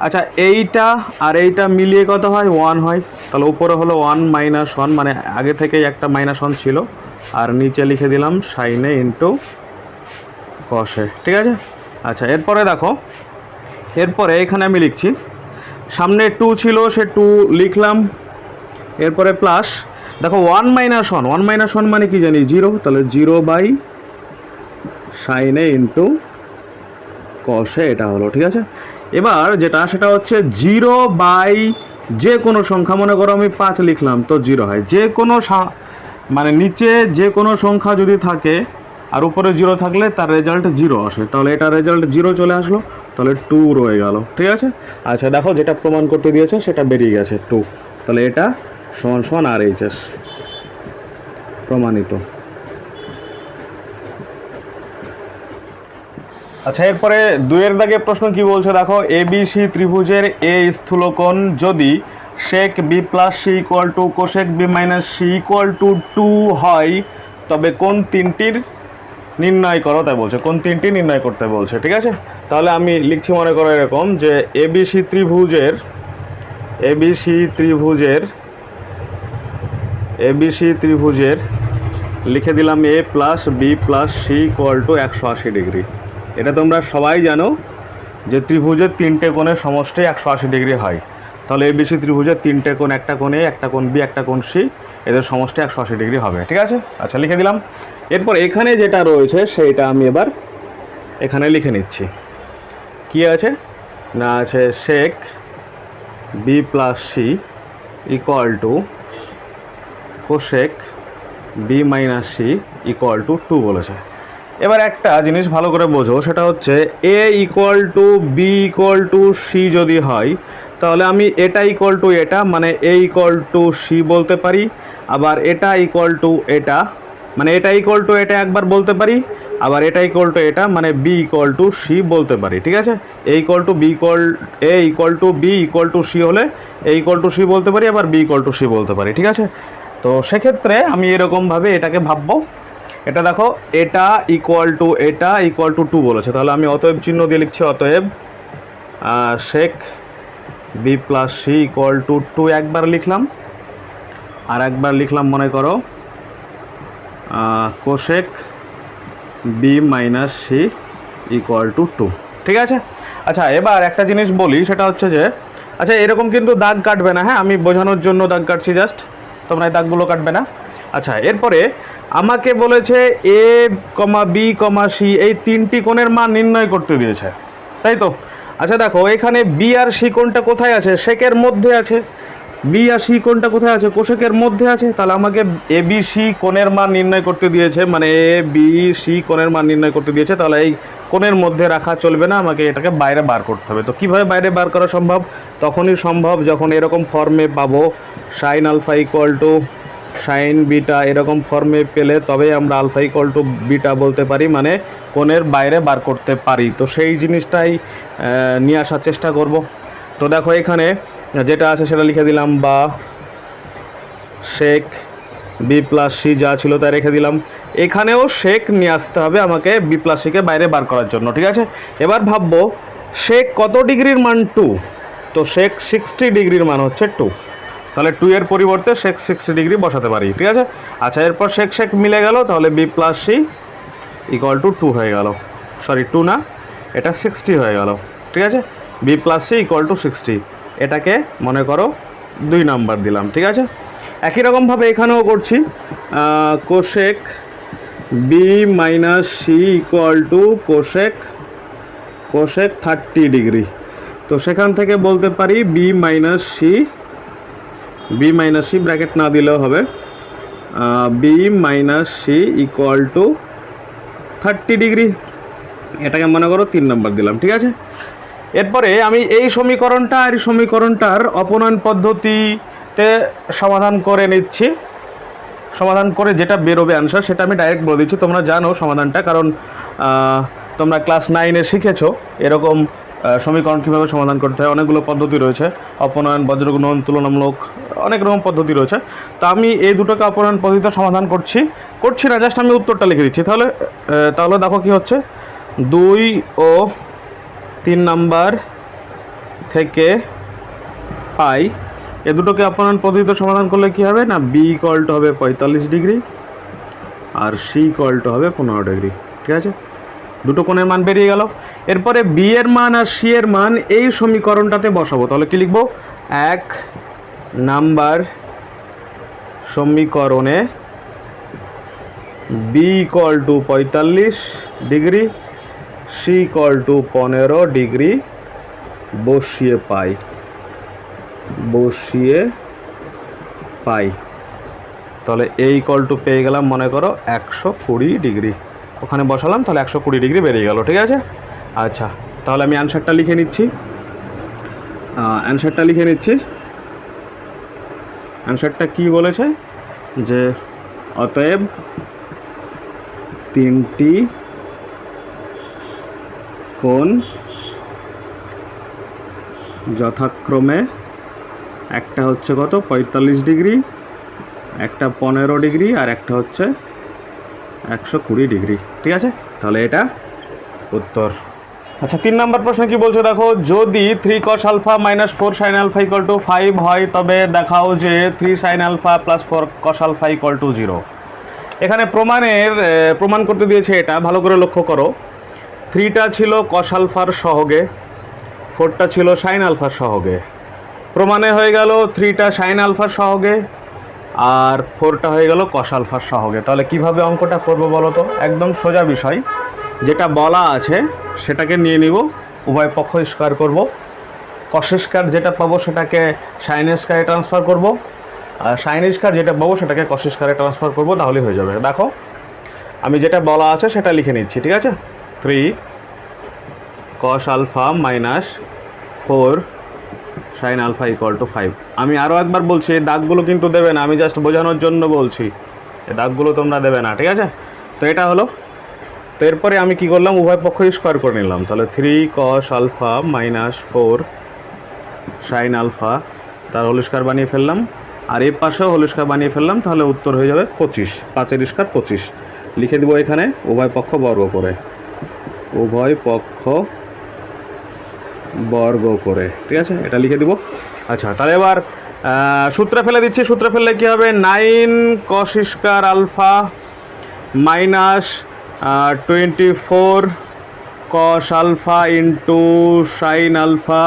Speaker 1: আচ্ছা এইটা আর এইটা মিলিয়ে কত হয়, 1 হয়, তাহলে উপরে হলো 1 - 1, মানে আগে থেকেই একটা -1 ছিল, আর নিচে লিখে দিলাম সাইনে ইন্টু কষে। ঠিক আছে, আচ্ছা এরপরে দেখো, এরপরে এখানে আমি লিখছি, সামনে 2 ছিল, সে 2 লিখলাম, এরপরে প্লাস, দেখো 1 - 1 মানে কি জানি 0, তাহলে 0 সাইনে ইন্টু কষে, এটা হলো। ঠিক আছে, এবার যেটা সেটা হচ্ছে 0 যে কোনো সংখ্যা, মনে করো আমি 5 লিখলাম, তো 0 হয়। যে কোনো মানে নিচে যে কোনো সংখ্যা যদি থাকে আর উপরে 0 থাকলে তার রেজাল্ট 0 আসে, তাহলে এটা রেজাল্ট 0 চলে আসলো, তাহলে 2 রয়ে গেল। ঠিক আছে, আচ্ছা দেখো যেটা প্রমাণ করতে দিয়েছে সেটা বেরিয়ে গেছে 2, তাহলে এটা সমান RHS প্রমাণিত। আচ্ছা এরপরে 2 দাগে প্রশ্ন কি বলছে দেখো, ABC ত্রিভুজের এ স্থূলকোণ যদি sec b + c = cosec b - c = 2 হয়, তবে কোন তিনটির নির্ণয় করো, তাই বলছে কোন তিনটি নির্ণয় করতে বলছে। ঠিক আছে, তাহলে আমি লিখছি মনে করো এরকম যে ABC ত্রিভুজের লিখে দিলাম a + b + c = 180 ডিগ্রি। এটা তোমরা সবাই জানো যে ত্রিভুজের 3টে কোণের সমষ্টি 180 ডিগ্রি হয়, তাহলে ABC ত্রিভুজের 3টে কোণ, একটা কোণ A, একটা কোণ B, একটা কোণ C, এদের সমষ্টি 180 ডিগ্রি হবে। ঠিক আছে, আচ্ছা লিখে দিলাম। এরপর এখানে যেটা রয়েছে সেইটা আমি এবার এখানে লিখে নিচ্ছি। কি আছে না, আছে sec b + c = cosec b - c = 2 বলেছে। এবার একটা জিনিস ভালো করে বোঝো, সেটা হচ্ছে a = b = c যদি হয়, তাহলে আমি এটা এটা মানে a = c বলতে পারি, আবার এটা এটা মানে এটা এটা একবার বলতে পারি, আবার এটা এটা মানে b = c বলতে পারি। ঠিক আছে, a = b = c হলে a = c বলতে পারি, আবার b = c বলতে পারি। ঠিক আছে, তো সেক্ষেত্রে আমি এরকমভাবে এটাকে ভাববো, এটা দেখো এটা = 2 বলেছে, তাহলে আমি অতএব চিহ্ন দিয়ে লিখছি, অতএব sec b + c = 2 একবার লিখলাম, আর একবার লিখলাম মনে করো cosec b - c = 2। ঠিক আছে, আচ্ছা এবার একটা জিনিস বলি, সেটা হচ্ছে যে আচ্ছা এরকম কিন্তু দাগ কাটবে না, হ্যাঁ আমি বোঝানোর জন্য দাগ কাটছি জাস্ট, তোমরা এই দাগগুলো কাটবে না। আচ্ছা এরপরে আমাকে বলেছে a, b, c এই 3টি কোণের মান নির্ণয় করতে দিয়েছে, তাই তো। আচ্ছা দেখো এখানে b আর c কোণটা কোথায় আছে, সেকের মধ্যে আছে। b আর c কোণটা কোথায় আছে, কোষেকের মধ্যে আছে, তাহলে আমাকে ABC কোণের মান নির্ণয় করতে দিয়েছে, মানে ABC কোণের মান নির্ণয় করতে দিয়েছে, তাহলে এই কোণের মধ্যে রাখা চলবে না, আমাকে এটাকে বাইরে বার করতে হবে। তো কিভাবে বাইরে বার করা সম্ভব, তখনই সম্ভব যখন এরকম ফর্মে পাবো sin α = sin β, এরকম ফর্মে পেলে তবে আমরা α = β বলতে পারি, মানে কোণের বাইরে বার করতে পারি। তো সেই জিনিসটাই নিয়ে আসার চেষ্টা করব। তো দেখো এখানে যেটা আছে সেটা লিখে দিলাম, বা sec b + c যা ছিল তাই রেখে দিলাম। এখানেও sec নিয়ে আসতে হবে আমাকে b + c কে বাইরে বার করার জন্য। ঠিক আছে, এবার ভাববো sec কত ডিগ্রির মান 2, তো sec 60 ডিগ্রির মান হচ্ছে 2, তাহলে 2 এর পরিবর্তে sec 60 ডিগ্রি বসাতে পারি। ঠিক আছে, আচ্ছা এরপর sec মিলে গেল, তাহলে b + c ইকুয়াল টু 2 হয়ে গেল, সরি 2 না, এটা 60 হয়ে গেল। ঠিক আছে, B plus C equal to 60, এটাকে মনে করো 2 নাম্বার দিলাম। ঠিক আছে, একই রকমভাবে এখানেও করছি, cosec B minus C equal to cosec 30 degree. তো সেখান থেকে বলতে পারি বি মাইনাস সি ব্র্যাকেট না দিলেও হবে, B minus C equal to 30 degree, এটাকে মনে করো 3 নম্বর দিলাম। ঠিক আছে, এরপরে আমি এই সমীকরণটা আর এই সমীকরণটার অপনয়ন পদ্ধতিতে সমাধান করে নিচ্ছি। সমাধান করে যেটা বেরোবে অ্যান্সার সেটা আমি ডাইরেক্ট বলে দিচ্ছি, তোমরা জানো সমাধানটা, কারণ তোমরা ক্লাস 9-এ শিখেছো এরকম সমীকরণ কীভাবে সমাধান করতে হয়। অনেকগুলো পদ্ধতি রয়েছে, অপনয়ন, বজ্রগুণন, তুলনামূলক, অনেক রকম পদ্ধতি রয়েছে। তো আমি এই দুটোকে অপনয়ন পদ্ধতিতে সমাধান করছি না, জাস্ট আমি উত্তরটা লিখে দিচ্ছি। তাহলে দেখো কি হচ্ছে, 2 ও 3 নাম্বার থেকে পাই, এ দুটোকে অপনয়ন পদ্ধতিতে সমাধান করলে কি হবে না, বি ইকুয়াল টু হবে 45 ডিগ্রি আর সি ইকুয়াল টু হবে 15 ডিগ্রি। ঠিক আছে, দুটো কোণের মান বেরিয়ে গেল। এরপরে বি এর মান আর সি এর মান এই সমীকরণটাতে বসাবো। তাহলে কি লিখবো, 1 নাম্বার সমীকরণে B equal to 45 degree, C equal to 15 degree বসিয়ে পাই। তাহলে এই ইকুয়াল টু পেয়ে গেলাম মনে করো 120 ডিগ্রি, ওখানে বসালাম, তাহলে 120 ডিগ্রি বেরিয়ে গেল। ঠিক আছে, আচ্ছা তাহলে আমি অ্যান্সারটা লিখে নিচ্ছি। অ্যান্সারটা কি বলেছে, যে অতএব 3টি কোণ যথাক্রমে, একটা হচ্ছে কত 45 ডিগ্রি, একটা 15 ডিগ্রি, আর একটা হচ্ছে 120 ডিগ্রি। ঠিক আছে, তাহলে এটা উত্তর। আচ্ছা, 3 নম্বর প্রশ্ন কি বলছো দেখো, যদি 3 cos alpha minus 4 sin alpha equal to 5 হয়, তবে দেখাও যে 3 sin alpha plus 4 cos alpha equal to 0। এখানে প্রমাণ করতে দিয়েছে, এটা ভালো করে লক্ষ্য করো, 3টা ছিল cos আলফার সহগে, 4টা ছিল sin আলফার সহগে। প্রমাণে হয়ে গেল 3টা sin আলফার সহগে আর 4টা হয়ে গেল cos আলফার সহগে। তাহলে কিভাবে অঙ্কটা করবো বলো তো, একদম সোজা বিষয়, যেটা বলা আছে সেটাকে নিয়ে নিব, উভয় পক্ষ স্কয়ার করব, cos স্কয়ার যেটা পাবো সেটাকে sin স্কয়ারে ট্রান্সফার করব, আর sin স্কয়ার যেটা পাবো সেটাকে cos স্কয়ারে ট্রান্সফার করব, তাহলেই হয়ে যাবে। দেখো আমি যেটা বলা আছে সেটা লিখে নিচ্ছি। ঠিক আছে, 3 cos alpha minus 4 sin alpha equal to 5। আমি আরও একবার বলছি, এই দাগগুলো কিন্তু দেবে না, আমি জাস্ট বোঝানোর জন্য বলছি, এই দাগগুলো তোমরা দেবে না। ঠিক আছে, তো এটা হলো। তো এরপরে আমি কি করলাম, উভয় পক্ষ স্কয়ার করে নিলাম। তাহলে 3 cos alpha minus 4 sin alpha, তার হোল স্কয়ার বানিয়ে ফেললাম, আর এই পাশেও হোল স্কয়ার বানিয়ে ফেললাম। তাহলে উত্তর হয়ে যাবে 25, 5 স্কয়ার 25 লিখে দিব এখানে, উভয় পক্ষ বর্গ করে। ঠিক আছে, এটা লিখে দিব। আচ্ছা, তাহলে এবার সূত্রে ফেলে দিচ্ছি। সূত্রে ফেললে কী হবে, 9 cos square alpha minus 24 cos alpha into sin alpha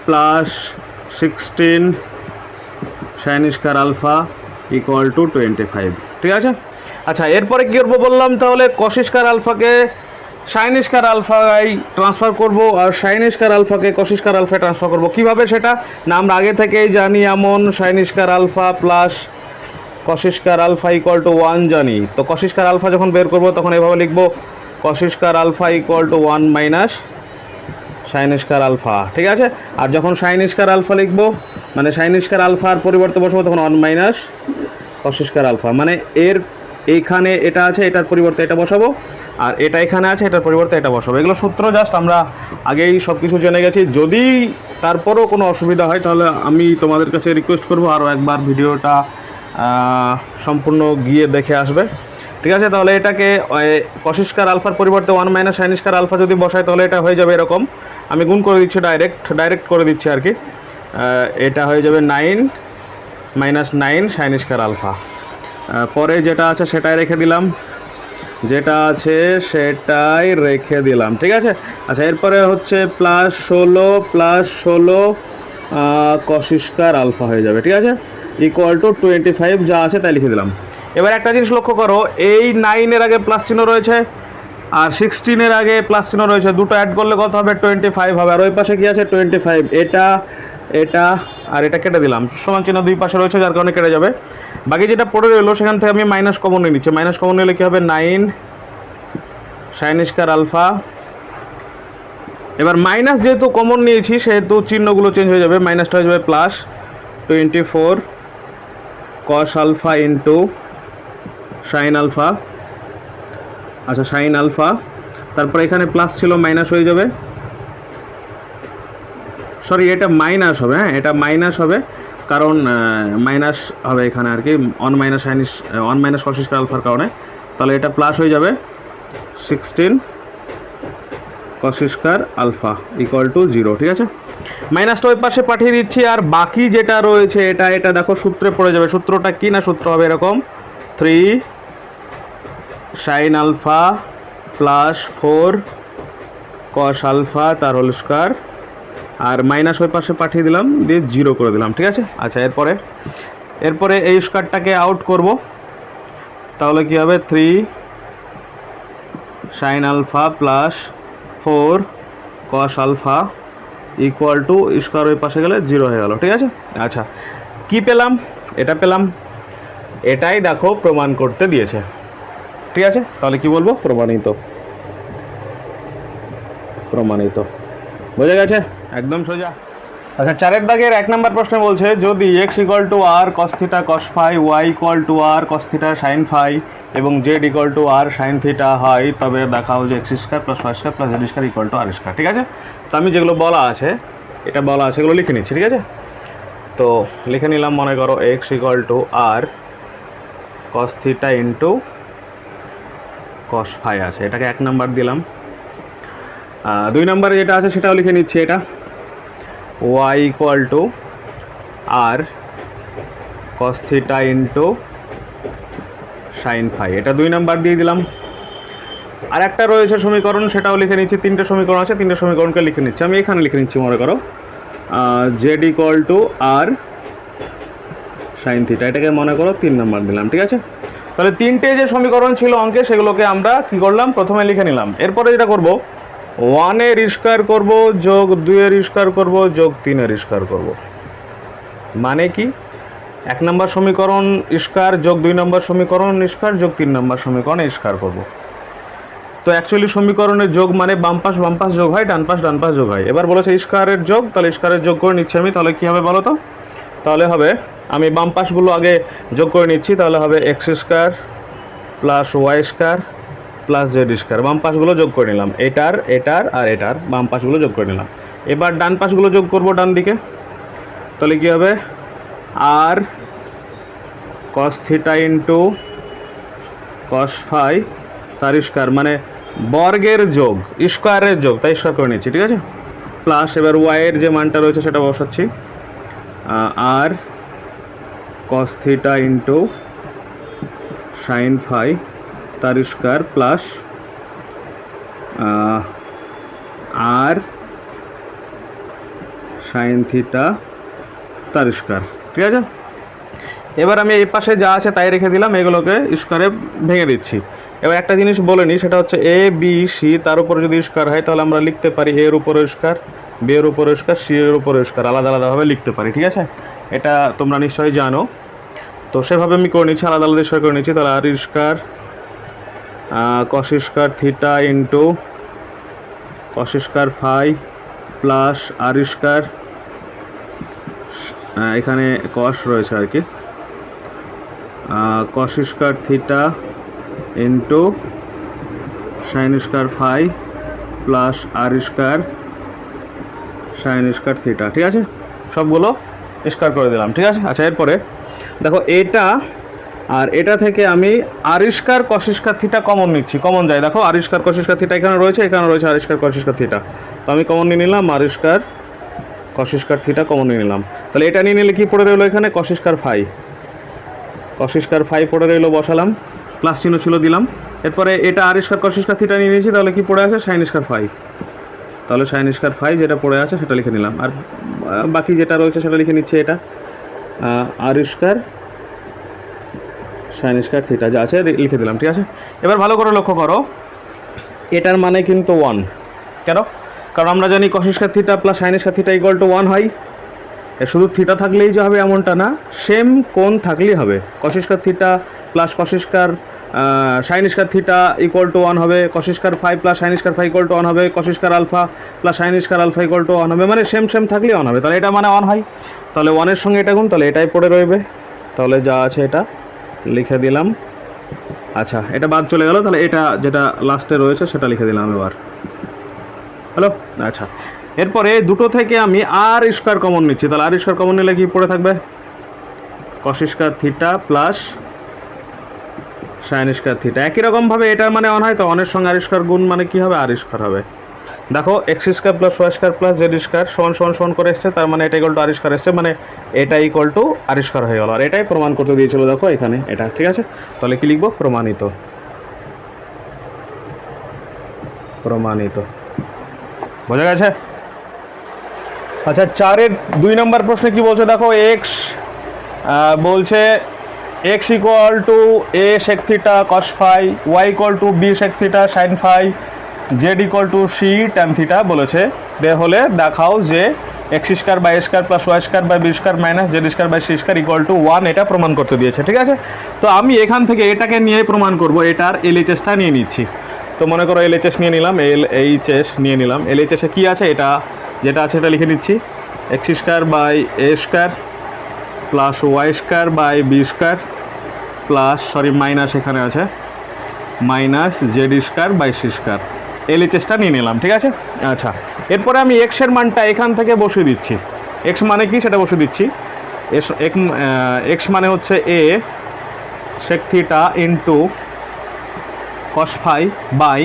Speaker 1: plus 16 sin square alpha equal to 25। ঠিক আছে, আচ্ছা এরপরে কী করবো বললাম, তাহলে cos স্কয়ার আলফাকে sin স্কয়ার আলফায় ট্রান্সফার করব, আর sin স্কয়ার আলফাকে cos স্কয়ার আলফায় ট্রান্সফার করব। কীভাবে সেটা না আমরা আগে থেকেই জানি, এমন sin square alpha plus cos square alpha equal to 1 জানি। তো cos স্কয়ার আলফা যখন বের করব তখন এভাবে লিখব, cos square alpha equal to 1 minus sin square alpha. ঠিক আছে, আর যখন sin স্কয়ার আলফা লিখব, মানে sin স্কয়ার আলফার পরিবর্তে বসাবো, তখন 1 মাইনাস cos স্কয়ার আলফা, মানে এইখানে এটা আছে, এটার পরিবর্তে এটা বসাবো, আর এটা এখানে আছে, এটার পরিবর্তে এটা বসাবো। এগুলো সূত্র জাস্ট আমরা আগেই সব কিছু জেনে গেছি। যদি তারপরও কোনো অসুবিধা হয় তাহলে আমি তোমাদের কাছে রিকোয়েস্ট করবো আরও একবার ভিডিওটা সম্পূর্ণ গিয়ে দেখে আসবে। ঠিক আছে, তাহলে এটাকে cos স্কয়ার আলফার পরিবর্তে 1 মাইনাস sin স্কয়ার আলফা যদি বসাই, তাহলে এটা হয়ে যাবে এরকম। আমি গুণ করে দিচ্ছি, ডাইরেক্ট করে দিচ্ছি আর কি। এটা হয়ে যাবে 9 মাইনাস 9 sin স্কয়ার আলফা। পরে যেটা আছে সেটাই রেখে দিলাম, যেটা আছে সেটাই রেখে দিলাম, ঠিক আছে। আচ্ছা, এরপরে হচ্ছে +16 কস স্কয়ার আলফা হয়ে যাবে, ঠিক আছে, ইকুয়াল টু 25 যা আছে তাই লিখে দিলাম। এবার একটা জিনিস লক্ষ্য করো, এই 9-এর আগে প্লাস চিহ্ন রয়েছে আর 16-এর আগে প্লাস চিহ্ন রয়েছে, দুটো অ্যাড করলে কত হবে? 25 হবে। আর ওই পাশে কি আছে? 25। এটা আর এটা কেটে দিলাম, সমান চিহ্ন দুই পাশে রয়েছে যার কারণে কেটে যাবে। বাকি যেটা পড়ে রইলো সেখান থেকে আমি মাইনাস কমন নিয়ে নিচ্ছি। মাইনাস কমন নিলে কী হবে? 9 সাইন স্কয়ার আলফা। এবার মাইনাস যেহেতু কমন নিয়েছি সেহেতু চিহ্নগুলো চেঞ্জ হয়ে যাবে, মাইনাসটা হয়ে যাবে +24 cos alpha into sine alpha. আচ্ছা, সাইন আলফা, তারপর এখানে প্লাস ছিল মাইনাস হয়ে যাবে, সরি এটা মাইনাস হবে, হ্যাঁ এটা মাইনাস হবে, কারণ মাইনাস হবে এখানে আর কি, অন মাইনাস কস স্কয়ার আলফার কারণে। তাহলে এটা প্লাস হয়ে যাবে 16 cos square alpha equal to 0, ঠিক আছে। মাইনাসটা ওই পাশে পাঠিয়ে দিচ্ছি, আর বাকি যেটা রয়েছে এটা দেখো সূত্রে পড়ে যাবে। সূত্রটা কি না, সূত্র হবে এরকম 3 সাইন আলফা +4 কস আলফা তার হোল স্কয়ার, আর মাইনাস ওই পাশে পাঠিয়ে দিলাম, দিয়ে 0 করে দিলাম, ঠিক আছে। আচ্ছা, এরপরে এই স্কয়ারটাকে আউট করব, তাহলে কি হবে? 3 sine alpha +4 cos alpha equal to square ওই পাশে গেলে 0 হয়ে গেল, ঠিক আছে। আচ্ছা, কি পেলাম? এটা পেলাম, এটাই দেখো প্রমাণ করতে দিয়েছে, ঠিক আছে। তাহলে কি বলবো? প্রমাণিত। বোঝা গেছে? একদম সোজা। আচ্ছা, 4 দাগের 1 নম্বর প্রশ্ন বলছে, যদি x = r cos θ cos φ, y = r cos θ sin φ এবং z = r sin θ হয়, তবে দেখাও যে x² + y² + z² = r², ঠিক আছে। তো আমি যেগুলো বলা আছে এগুলো লিখে নিচ্ছি, ঠিক আছে। তো লিখে নিলাম, মনে করো x = r cos θ * cos φ আছে, এটাকে 1 নাম্বার দিলাম। 2 নম্বরে যেটা আছে সেটাও লিখে নিচ্ছি, এটা y = r cos θ * sin φ, এটা 2 নাম্বার দিয়ে দিলাম। আর একটা রয়েছে সমীকরণ, সেটাও লিখে নিচ্ছি। 3টে সমীকরণ আছে, 3টে সমীকরণকে লিখে নিচ্ছি। আমি এখানে লিখে নিচ্ছি, মনে করো z = r sin θ, এটাকে মনে করো 3 নাম্বার দিলাম, ঠিক আছে। তাহলে 3টে যে সমীকরণ ছিল অঙ্কে সেগুলোকে আমরা কি করলাম? প্রথমে লিখে নিলাম। এরপরে যেটা করব, 1-এর স্কয়ার করব, যোগ 2-এর স্কয়ার করব, যোগ 3-এর স্কয়ার করব। মানে কি? 1 নম্বর সমীকরণ স্কয়ার, যোগ 2 নম্বর সমীকরণ স্কয়ার, যোগ 3 নম্বর সমীকরণ স্কয়ার করব। তো অ্যাকচুয়ালি সমীকরণের যোগ মানে বাম পাশ যোগ হয়, ডান পাশ যোগ হয়। এবার বলেছে স্কয়ারের যোগ, তাহলে স্কয়ারের যোগ করে নিচ্ছি আমি। তাহলে কী হবে বলো তো? তাহলে হবে, আমি বাম পাশগুলো আগে যোগ করে নিচ্ছি, তাহলে হবে x² + y² + z²। বাম পাশগুলো যোগ করে নিলাম, এটার আর এটার বাম পাশগুলো যোগ করে নিলাম। এবার ডান পাশগুলো যোগ করব ডান দিকে, তাহলে কী হবে? r cos θ * cos φ তার স্কয়ার, মানে বর্গের যোগ, স্কয়ারের যোগ, তাই স্কয়ার করে নিচ্ছি, ঠিক আছে। প্লাস এবার y এর যে মানটা রয়েছে সেটা বসাচ্ছি, r cos θ * sin φ তার স্কয়ার প্লাস r sin θ তার স্কয়ার, ঠিক আছে। এবার আমি এই পাশে যা আছে তাই রেখে দিলাম, এগুলোকে স্কয়ারে ভেঙে দিচ্ছি। এবার একটা জিনিস বলে নিই, সেটা হচ্ছে a b c, তার উপরে যদি স্কয়ার হয় তাহলে আমরা লিখতে পারি a এর উপরে স্কয়ার, b এর উপরে স্কয়ার, c এর উপরে স্কয়ার, আলাদাভাবে লিখতে পারি, ঠিক আছে। এটা তোমরা নিশ্চয়ই জানো। তো সেভাবে আমি করে নিচ্ছি, আলাদা করে নিচ্ছি। তাহলে r² cos² θ into cos² φ plus r², এখানে cos রয়েছে আর কি, cos² θ into sin² φ plus r² sin² θ, ঠিক আছে। সবগুলো স্কয়ার করে দিলাম, ঠিক আছে। আচ্ছা, এরপরে দেখো এটা আর এটা থেকে আমি r² cos² θ কমন নিচ্ছি, কমন যায়। দেখো r² cos² θ এখানে রয়েছে r² cos² θ, তো আমি কমন নিয়ে নিলাম, r² cos² θ কমন নিয়ে নিলাম। তাহলে এটা নিয়ে নিলে কি পড়ে রইলো? এখানে cos² φ পড়ে রইলো, বসালাম, প্লাস চিহ্ন ছিল দিলাম। এরপরে এটা আর স্কয়ার কস স্কয়ার থিটা নিয়ে নিয়েছি, তাহলে কি পড়ে আছে সাইন স্কয়ার ফাই। তাহলে সাইন স্কয়ার ফাই যেটা পড়ে আছে সেটা লিখে নিলাম, আর বাকি যেটা রয়েছে সেটা লিখে নিচ্ছে। এটা আর স্কয়ার সাইন স্কয়ার থিটা যা আছে লিখে দিলাম, ঠিক আছে। এবার ভালো করে লক্ষ্য করো, এটার মানে কিন্তু 1। কেন? কারণ আমরা জানি কস square theta plus sine square theta equal to 1 হয়। শুধু থিটা থাকলেই যে হবে এমনটা না, সেম কোণ থাকলেই হবে। Cos square theta plus cos square sine square theta equal to 1 হবে, cos square phi plus sine square phi equal to 1 হবে, cos square alpha plus sine square alpha equal to 1 হবে, মানে সেম থাকলেই 1 হবে। তাহলে এটা মানে 1 হয়, তাহলে 1 এর সঙ্গে এটা গুণ, তাহলে এটাই পড়ে রইবে। তাহলে যা আছে এটা লিখে দিলাম। আচ্ছা, এটা বাদ চলে গেল, তাহলে এটা যেটা লাস্টে রয়েছে সেটা লিখে দিলাম এবার। হ্যালো, আচ্ছা। এরপরে দুটো থেকে আমি আর স্কয়ার কমন নিচ্ছি, তাহলে আর স্কয়ার কমন নিলে কি পড়ে থাকবে কস square theta plus sine square theta. একই রকমভাবে এটার মানে 1 হয়, তো 1 এর সঙ্গে আর স্কয়ার গুণ মানে কি হবে আর স্কয়ার হবে। দেখো x square plus y square plus z square সমান করে এসছে, তার মানে এটা ইকুয়াল টু আর স্কয়ার এসছে, মানে এটা ইকুয়াল টু আর স্কয়ার হয়ে গেল। আর এটাই প্রমাণ করতে দিয়েছিল দেখো এখানে এটা, ঠিক আছে। তাহলে কি লিখবো প্রমাণিত। প্রমাণিত, বোঝা গেছে? আচ্ছা, 4-এর 2 নম্বর প্রশ্নে কি বলছে দেখো, এক্স বলছে x equal to a sec theta cos phi, y equal to b sec theta sine phi, z equal to c tan theta বলেছে। হলে দেখাও যে x square by square plus y square by b square minus z square by c square equal to 1, এটা প্রমাণ করতে দিয়েছে, ঠিক আছে। তো আমি এখান থেকে এটাকে নিয়ে প্রমাণ করব, এটার এলএইচএসটা নিয়ে নিচ্ছি। তো মনে করো এলএইচএস নিয়ে নিলাম, এলএইচএস নিয়ে নিলাম। এলএইচএসে কী আছে, এটা যেটা আছে এটা লিখে নিচ্ছি, x square by a square plus y square by b square plus minus এখানে আছে minus z square by c square. এলএইচএসটা নিয়ে নিলাম, ঠিক আছে। আচ্ছা, এরপরে আমি এক্সের মানটা এখান থেকে বসিয়ে দিচ্ছি। এক্স মানে কি সেটা বসিয়ে দিচ্ছি। এক্স মানে হচ্ছে a sec theta into cos phi by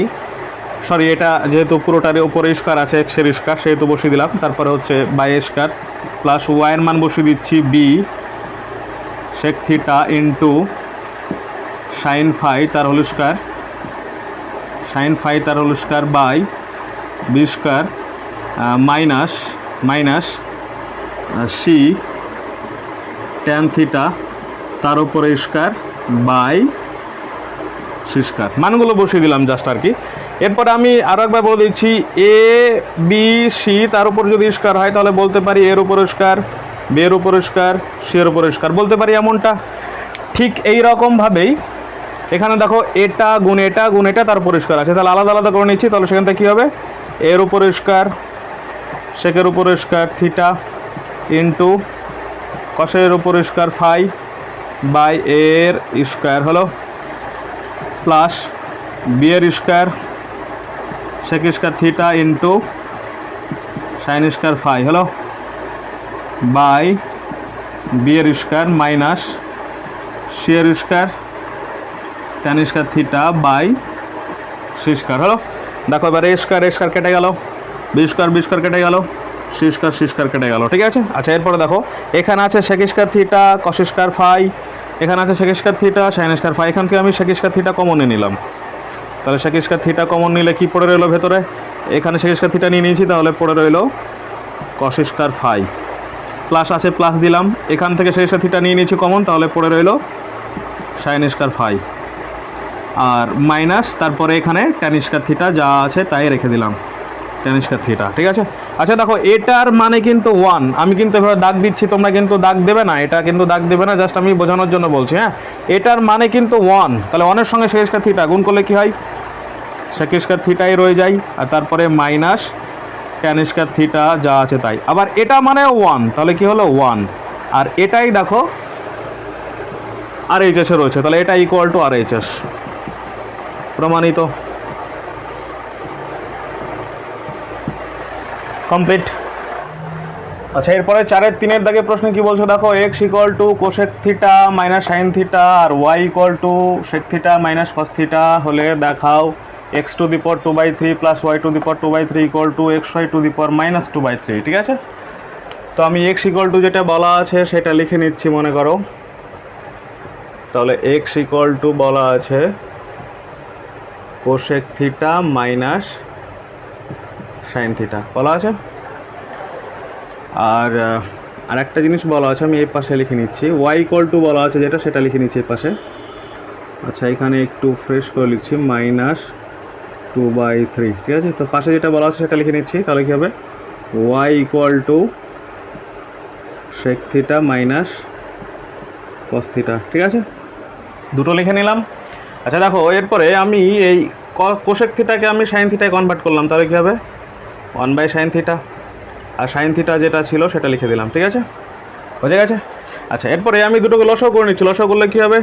Speaker 1: এটা যেহেতু পুরোটার উপরে স্কয়ার আছে এক্সের স্কয়ার, সেহেতু বসিয়ে দিলাম। তারপরে হচ্ছে বাই স্কয়ার প্লাস ওয়াইয়ের মান বসিয়ে দিচ্ছি b sec theta into sine phi তার হোল স্কয়ার, সাইন ফাই তার whole square by b square minus c tan theta তার উপরে স্কয়ার বাই সি স্কয়ার। মানগুলো বসিয়ে দিলাম জাস্ট আর কি। এরপরে আমি আরও একবার বলে দিচ্ছি, এ বি সি তার উপর যদি স্কয়ার হয় তাহলে বলতে পারি এর উপর স্কয়ার, বি এর উপর স্কয়ার, সি এর উপর স্কয়ার বলতে পারি এমনটা। ঠিক এই রকমভাবেই এখানে দেখো এটা গুণ এটা তার উপর স্কয়ার আছে, তাহলে আলাদা আলাদা করে নিচ্ছি। তাহলে সেখান থেকে কী হবে, এর উপর স্কয়ার সেকের উপর স্কয়ার থিটা ইন্টু কসের উপর স্কয়ার ফাই বাই এর স্কয়ার হলো প্লাস বি এর square sec square theta into sine square phi হলো বাই বি এর স্কয়ার মাইনাস সি এর square tan square theta by c square হলো। দেখো এবার এ স্কয়ার কেটে গেল, বি স্কয়ার কেটে গেল, সি স্কয়ার কেটে গেল, ঠিক আছে। আচ্ছা, এরপরে দেখো এখানে আছে sec square theta cos square phi, এখানে আছে sec square theta sine square phi. এখান থেকে আমি সেক স্কয়ার থিটা কমন নিয়ে নিলাম, তাহলে সেক স্কয়ার থিটা কমন নিলে কি পড়ে রইলো ভেতরে, এখানে সেক স্কয়ার থিটা নিয়ে নিয়েছি, তাহলে পড়ে রইলো কস স্কয়ার ফাই প্লাস আছে প্লাস দিলাম, এখান থেকে সেক স্কয়ার থিটা নিয়ে নিয়েছি কমন, তাহলে পড়ে রইলো সাইন স্কয়ার ফাই আর মাইনাস তারপরে এখানে ট্যান স্কয়ার থিটা যা আছে তাই রেখে দিলাম, ট্যান স্কয়ার থিটা, ঠিক আছে। আচ্ছা দেখো এটার মানে কিন্তু 1, আমি কিন্তু এভাবে দাগ দিচ্ছি, তোমরা কিন্তু দাগ দেবে না, এটা কিন্তু দাগ দেবে না, জাস্ট আমি বোঝানোর জন্য বলছি। হ্যাঁ, এটার মানে কিন্তু 1, তাহলে 1 এর সঙ্গে সেক স্কয়ার থিটা গুণ করলে কি হয়, সেক স্কয়ার থিটাই রয়ে যায়, আর তারপরে মাইনাস ট্যান স্কয়ার থিটা যা আছে তাই। আবার এটা মানে 1, তাহলে কি হলো 1, আর এটাই দেখো আর এইচএসে রয়েছে, তাহলে এটা ইকুয়াল টু আর এইচএস, প্রমাণিত, কমপ্লিট। আচ্ছা, এরপরে 4-এর 3-এর দাগে প্রশ্ন কি বলছে দেখো, x equal to cosec theta minus sine theta আর y equal to sec theta minus cos theta হলে দেখাও x to the power 2/3 plus y to the power 2/3 equal to x y to the power minus 2/3, ঠিক আছে। তো আমি এক্স ইকুয়াল টু যেটা বলা আছে সেটা লিখে নিচ্ছি মনে করো, তাহলে এক্স ইকুয়াল টু বলা আছে কোসেক থিটা মাইনাস সাইন থিটা বলা আছে। আর আরেকটা জিনিস বলা আছে, আমি এই পাশে লিখে নিচ্ছি, ওয়াই ইকুয়াল টু বলা আছে যেটা, সেটা লিখে নিচ্ছি এই পাশে। আচ্ছা, এখানে একটু ফ্রেশ করে লিখছি, -2/3, ঠিক আছে। তো পাশে যেটা বলা আছে সেটা লিখে নিচ্ছি, তাহলে কী হবে, y equal to sec theta minus cos theta, ঠিক আছে, দুটো লিখে নিলাম। আচ্ছা দেখো, এরপরে আমি এই কোসেক থিটাকে আমি সাইন থিটায় কনভার্ট করলাম, তাহলে কী হবে 1/sin থিটা, আর সাইন থিটা যেটা ছিল সেটা লিখে দিলাম, ঠিক আছে, বুঝে গেছে। আচ্ছা, এরপরে আমি দুটোকে লসাগু করে নিচ্ছি, লসাগু করলে কী হবে,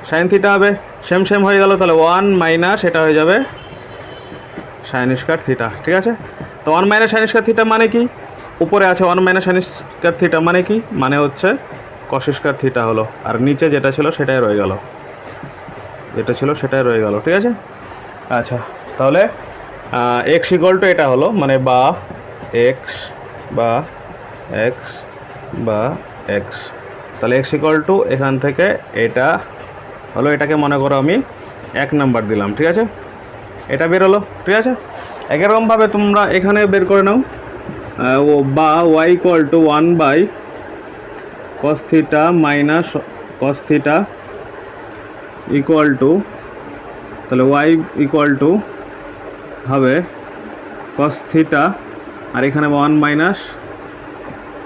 Speaker 1: সাইন থিটা হবে, সেম সেম হয়ে গেল, তাহলে 1 মাইনাস এটা হয়ে যাবে সাইন স্কয়ার থিটা, ঠিক আছে। তো 1 মাইনাস সাইন স্কয়ার থিটা মানে কি, উপরে আছে 1 মাইনাস সাইন স্কয়ার থিটা মানে কি, মানে হচ্ছে কস স্কয়ার থিটা হলো, আর নিচে যেটা ছিল সেটাই রয়ে গেল, যেটা ছিল সেটাই রয়ে গেল, ঠিক আছে। আচ্ছা, তাহলে এক্স ইকুয়াল টু এটা হলো, মানে বা এক্স বা এক্স বা এক্স, তাহলে এক্স ইকুয়াল টু এখান থেকে এটা হলো, এটাকে মনে করো আমি 1 নাম্বার দিলাম, ঠিক আছে, এটা বের হলো, ঠিক আছে। একই রকমভাবে তোমরা এখানে বের করে নাও, ও বা y equal to 1/cos theta minus cos theta equal to, তাহলে ওয়াই ইকুয়াল টু হবে cos থিটা, আর এখানে 1 মাইনাস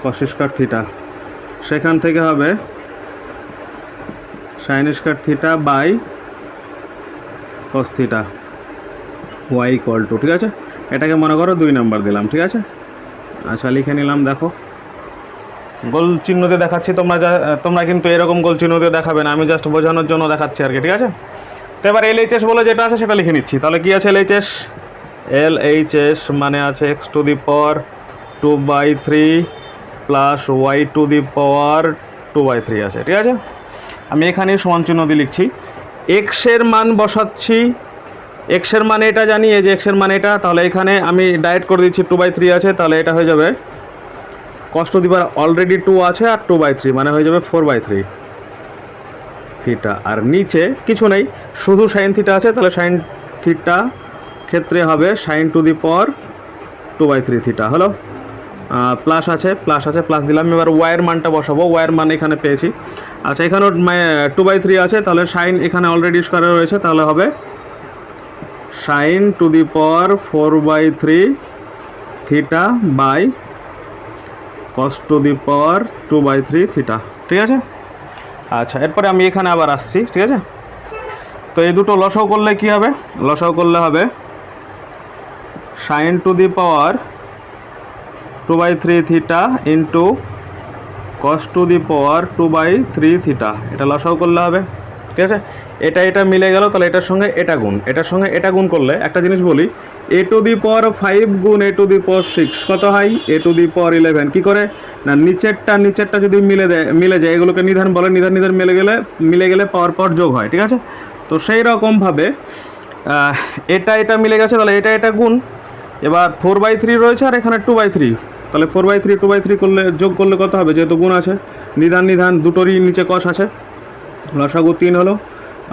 Speaker 1: cos স্কয়ার থিটা, সেখান থেকে হবে sine square theta by cos theta y equal to, ঠিক আছে। এটাকে মনে করো 2 নাম্বার দিলাম, ঠিক আছে। আচ্ছা, লিখে নিলাম, দেখো গোল চিহ্ন দিয়ে দেখাচ্ছি, তোমরা কিন্তু এরকম গোল চিহ্ন দিয়ে দেখাবে না, আমি জাস্ট বোঝানোর জন্য দেখাচ্ছি আর কি, ঠিক আছে। তো এবার LHS বলে যেটা আছে সেটা লিখে নিচ্ছি, তাহলে কি আছে LHS মানে আছে x⁴ প্লাস y⁴ আছে, ঠিক আছে। আমি এখানে সমান চিহ্ন দিয়ে লিখছি, এক্স এর মান বসাচ্ছি, এক্স এর মানে এটা জানি, এই যে এক্স এর মানে এটা, তাহলে এখানে আমি ডাইরেক্ট করে দিচ্ছি 2/3 আছে, তাহলে এটা হয়ে যাবে cos to the power already 2 আছে, আর 2/3 মানে হয়ে যাবে 4/3 থিটা, আর নিচে কিছু নেই, শুধু সাইন থিটা আছে, তাহলে সাইন থিটা ক্ষেত্রে হবে sin to the power 2/3 theta হলো, প্লাস আছে প্লাস দিলাম। এবার ওয়াইয়ের মানটা বসাবো, ওয়াইয়ের মান এখানে পেয়েছি। আচ্ছা, এখানেও 2/3 আছে, তাহলে সাইন এখানে অলরেডি স্কোয়ারে রয়েছে, তাহলে হবে sin to the power 4/3 theta by cos to the power 2/3 theta, ঠিক আছে। আচ্ছা, এরপরে আমি এখানে আবার আসছি, ঠিক আছে। তো এই দুটো লসাগু করলে কি হবে, লসাগু করলে হবে sin to the power 2/3 theta into cos to the power 2/3 theta, এটা লসাগু করলে হবে, ঠিক আছে। এটা মিলে গেল, তাহলে এটার সঙ্গে এটা গুণ, এটার সঙ্গে এটা গুণ করলে একটা জিনিস বলি, a টু দি পাওয়ার 5 গুণ a টু দি পাওয়ার 6 কত হয়, a টু দি পাওয়ার 11, কী করে না, নিচেরটা যদি মিলে যায়, এগুলোকে নিধান বলে, নিধান মিলে গেলে পাওয়ার যোগ হয়, ঠিক আছে। তো সেই রকমভাবে এটা মিলে গেছে, তাহলে এটা গুণ, এবার 4/3 রয়েছে, আর এখানে 2/3, তাহলে 4/3 2/3 করলে যোগ করলে কত হবে, যেহেতু গুণ আছে, নিধান দুটোরই নিচে কষ আছে, লসাগু 3 হলো,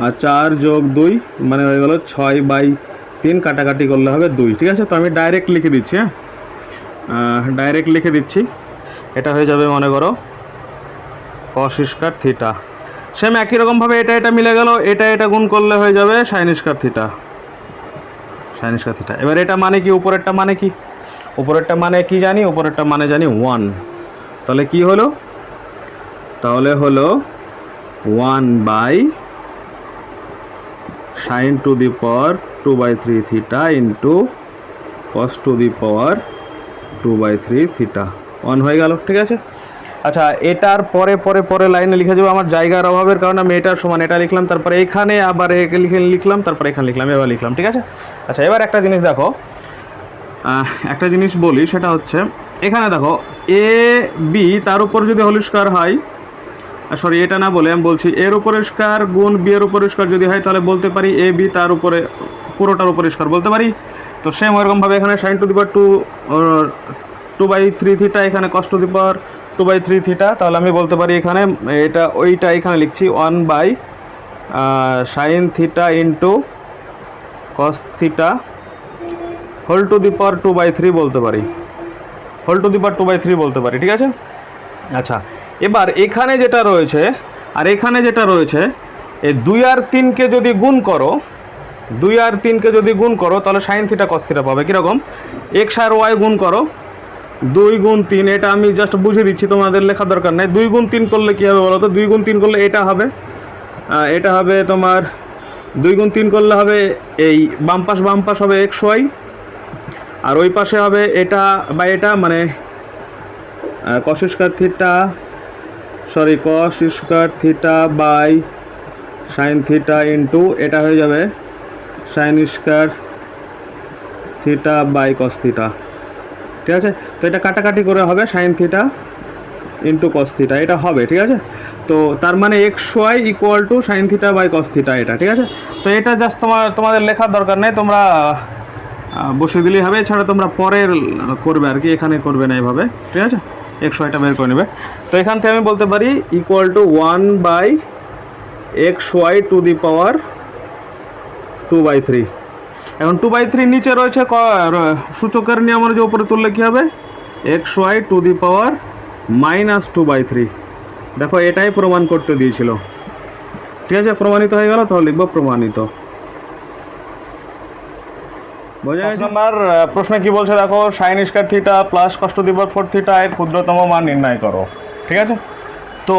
Speaker 1: আর 4 যোগ 2 মানে হয়ে গেল 6/3, কাটাকাটি করলে হবে 2, ঠিক আছে। তো আমি ডাইরেক্ট লিখে দিচ্ছি, ডাইরেক্ট লিখে দিচ্ছি, এটা হয়ে যাবে মনে করো cos স্কয়ার থিটা, সেম একই রকমভাবে এটা মিলে গেল, এটা গুণ করলে হয়ে যাবে সাইন স্কয়ার থিটা, এবার এটা মানে কি, উপরেরটা মানে কি, উপরেরটা মানে কি জানি, উপরেরটা মানে জানি 1, তাহলে কি হলো, তাহলে হলো 1/sin two the power 2/3 theta into cos to the power 2/3 theta, 1 হয়ে গেল, ঠিক আছে। আচ্ছা, এটার পরে লাইনে লিখে যাবো, আমার জায়গার অভাবের কারণে আমি এটার সমান এটা লিখলাম, তারপরে এখানে আবার লিখলাম, তারপরে এখানে লিখলাম, এবার লিখলাম, ঠিক আছে। আচ্ছা, এবার একটা জিনিস দেখো, একটা জিনিস বলি, সেটা হচ্ছে এখানে দেখো এ বি তার উপর যদি হোল স্কয়ার হয়, সরি এটা না বলে আমি বলছি এর উপরে স্কয়ার গুণ বি এর উপরে স্কয়ার যদি হয়, তাহলে বলতে পারি এ বি তার উপরে পুরোটার উপরে স্কয়ার বলতে পারি। তো সেম ওরকমভাবে এখানে sin to the power 2/3 theta, এখানে cos to the power 2/3 theta, তাহলে আমি বলতে পারি এখানে ওইটা এখানে লিখছি 1/sin theta into cos theta whole to the power 2/3 বলতে পারি, হোল টু দি পাওয়ার 2/3 বলতে পারি, ঠিক আছে। আচ্ছা, এবার এখানে যেটা রয়েছে আর এখানে যেটা রয়েছে, এই 2 আর 3কে যদি গুণ করো, 2 আর 3কে যদি গুণ করো তাহলে সাইন থিটা কস থিটা পাবে। কীরকম? এক্স আর ওয়াই গুণ করো, 2 গুণ 3, এটা আমি জাস্ট বুঝিয়ে দিচ্ছি, তোমাদের লেখার দরকার নেই। 2 গুণ 3 করলে কী হবে বলো তো? 2 গুণ 3 করলে এটা হবে তোমার 2 গুণ 3 করলে হবে এই বাম পাশ হবে এক্স ওয়াই, আর ওই পাশে হবে এটা বা এটা, মানে cos square theta by sine theta into এটা হয়ে যাবে sine square theta by cos theta, ঠিক আছে। তো এটা কাটাকাটি করে হবে sine theta into cos theta, এটা হবে, ঠিক আছে। তো তার মানে x y equal to sine theta by cos theta, এটা ঠিক আছে। তো এটা জাস্ট তোমাদের লেখার দরকার নেই, তোমরা বসিয়ে দিলেই হবে। এছাড়া তোমরা পরের করবে আর কি, এখানে করবে না এইভাবে, ঠিক আছে। এক্স ওয়াইটা বের করে নেবে। তো এখান থেকে আমি বলতে পারি equal to 1/xy to the power 2/3। এখন 2/3 নিচে রয়েছে, সূচকের নিয়ম অনুযায়ী উপরে তুললে কী হবে? xy two the power -2/3। দেখো, এটাই প্রমাণ করতে দিয়েছিল, ঠিক আছে। প্রমাণিত হয়ে গেল, তাহলে লিখবো প্রমাণিত। বোঝা গেছে? আমার প্রশ্নে কি বলছে দেখো, sign square theta plus cos two the power 4 theta এর ক্ষুদ্রতম মান নির্ণয় করো, ঠিক আছে। তো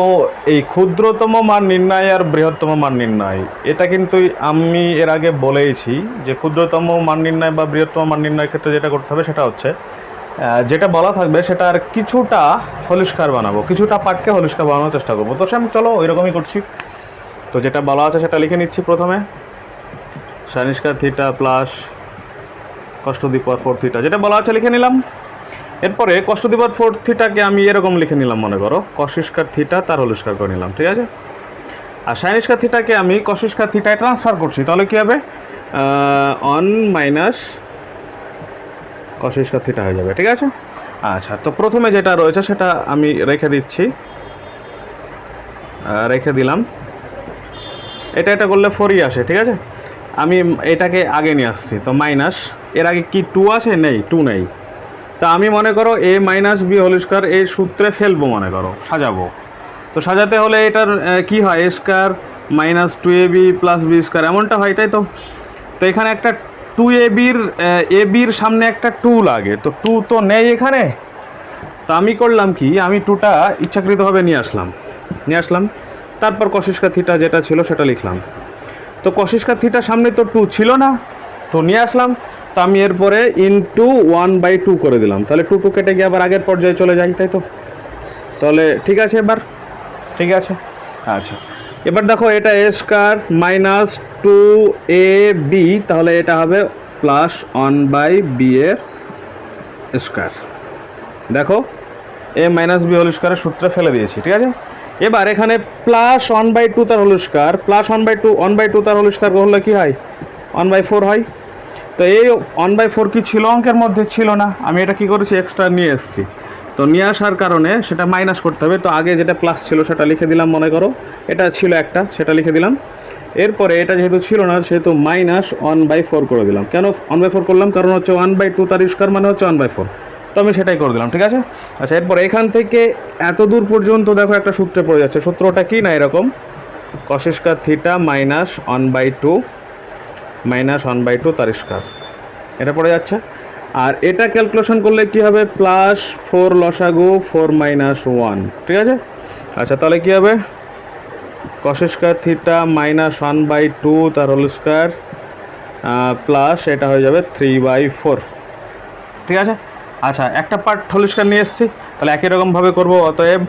Speaker 1: এই ক্ষুদ্রতম মান নির্ণয় আর বৃহত্তম মান নির্ণয়, এটা কিন্তু আমি এর আগে বলেইছি যে ক্ষুদ্রতম মান নির্ণয় বা বৃহত্তম মান নির্ণয়ের ক্ষেত্রে যেটা করতে হবে সেটা হচ্ছে যেটা বলা থাকবে সেটা আর কিছুটা হলিষ্কার বানাবো, কিছুটা পার্টকে হলিষ্কার বানানোর চেষ্টা করবো। তো আমি চলো ওইরকমই করছি। তো যেটা বলা আছে সেটা লিখে নিচ্ছি। প্রথমে sign square theta plus cos two the power 4 theta যেটা বলা আছে লিখে নিলাম। এরপরে কস টু দি পাওয়ার 4 থিটাকে আমি এরকম লিখে নিলাম, মনে করো কস স্কয়ার থিটা তার হোল স্কয়ার করে নিলাম, ঠিক আছে। আর সাইন স্কয়ার থিটাকে আমি কস স্কয়ার থিটায় ট্রান্সফার করছি, তাহলে কী হবে? 1 মাইনাস কস স্কয়ার থিটা হয়ে যাবে, ঠিক আছে। আচ্ছা, তো প্রথমে যেটা রয়েছে সেটা আমি রেখে দিচ্ছি, রেখে দিলাম। এটা করলে 4ই আসে, ঠিক আছে। আমি এটাকে আগে নিয়ে আসছি, তো মাইনাস, এর আগে কি 2 আছে? নেই, 2 নেই। তা আমি মনে করো a minus b whole square এই সূত্রে ফেলবো, মনে করো সাজাবো। তো সাজাতে হলে এটার কি হয়? a square minus 2ab plus b square, এমনটা হয়, তাই তো। তো এখানে একটা 2abর এবির সামনে একটা 2 লাগে, তো 2 তো নেই এখানে। তো আমি করলাম কি, আমি 2টা ইচ্ছাকৃতভাবে নিয়ে আসলাম। তারপর কস স্কয়ার থিটা যেটা ছিল সেটা লিখলাম। তো কস স্কয়ার থিটার সামনে তো 2 ছিল না, তো নিয়ে আসলাম। তো আমি এরপরে ইন্টু 1/2 করে দিলাম, তাহলে 2 কেটে গিয়ে আবার আগের পর্যায়ে চলে যাই, তাই তো। তাহলে ঠিক আছে, এবার ঠিক আছে। আচ্ছা, এবার দেখো এটা a স্কয়ার মাইনাস 2ab, তাহলে এটা হবে প্লাস 1/b এর স্কয়ার। দেখো a মাইনাস বি হোল স্কয়ারের সূত্রে ফেলে দিয়েছি, ঠিক আছে। এবার এখানে প্লাস 1/2 তার হোল স্কয়ার, প্লাস 1/2 তার হোল স্কয়ার করলে কী হয়? 1/4 হয়। তো এই 1/4 কি ছিল অঙ্কের মধ্যে? ছিল না। আমি এটা কি করেছি? এক্সট্রা নিয়ে এসেছি। তো নিয়ে আসার কারণে সেটা মাইনাস করতে হবে। তো আগে যেটা প্লাস ছিল সেটা লিখে দিলাম, মনে করো এটা ছিল একটা, সেটা লিখে দিলাম। এরপরে এটা যেহেতু ছিল না সেহেতু মাইনাস 1/4 করে দিলাম। কেন 1/4 করলাম? কারণ হচ্ছে 1/2 তার স্কয়ার মানে হচ্ছে 1/4। তো আমি সেটাই করে দিলাম, ঠিক আছে। আচ্ছা, এরপর এখান থেকে এত দূর পর্যন্ত দেখো একটা সূত্রে পড়ে যাচ্ছে। সূত্রটা কি না এরকম, কস স্কয়ার থিটা মাইনাস 1/2 তার স্কয়ার, এটা পড়ে যাচ্ছে। আর এটা ক্যালকুলেশন করলে কি হবে? প্লাস 4 লসাগু 4 মাইনাস 1, ঠিক আছে। আচ্ছা, তাহলে কি হবে? কস স্কয়ার থিটা মাইনাস 1/2 তার হোল স্কয়ার প্লাস এটা হয়ে যাবে 3/4, ঠিক আছে। আচ্ছা, একটা পার্ট হোল স্কয়ার নিয়ে এসেছি, তাহলে একই রকমভাবে করবো। অতএব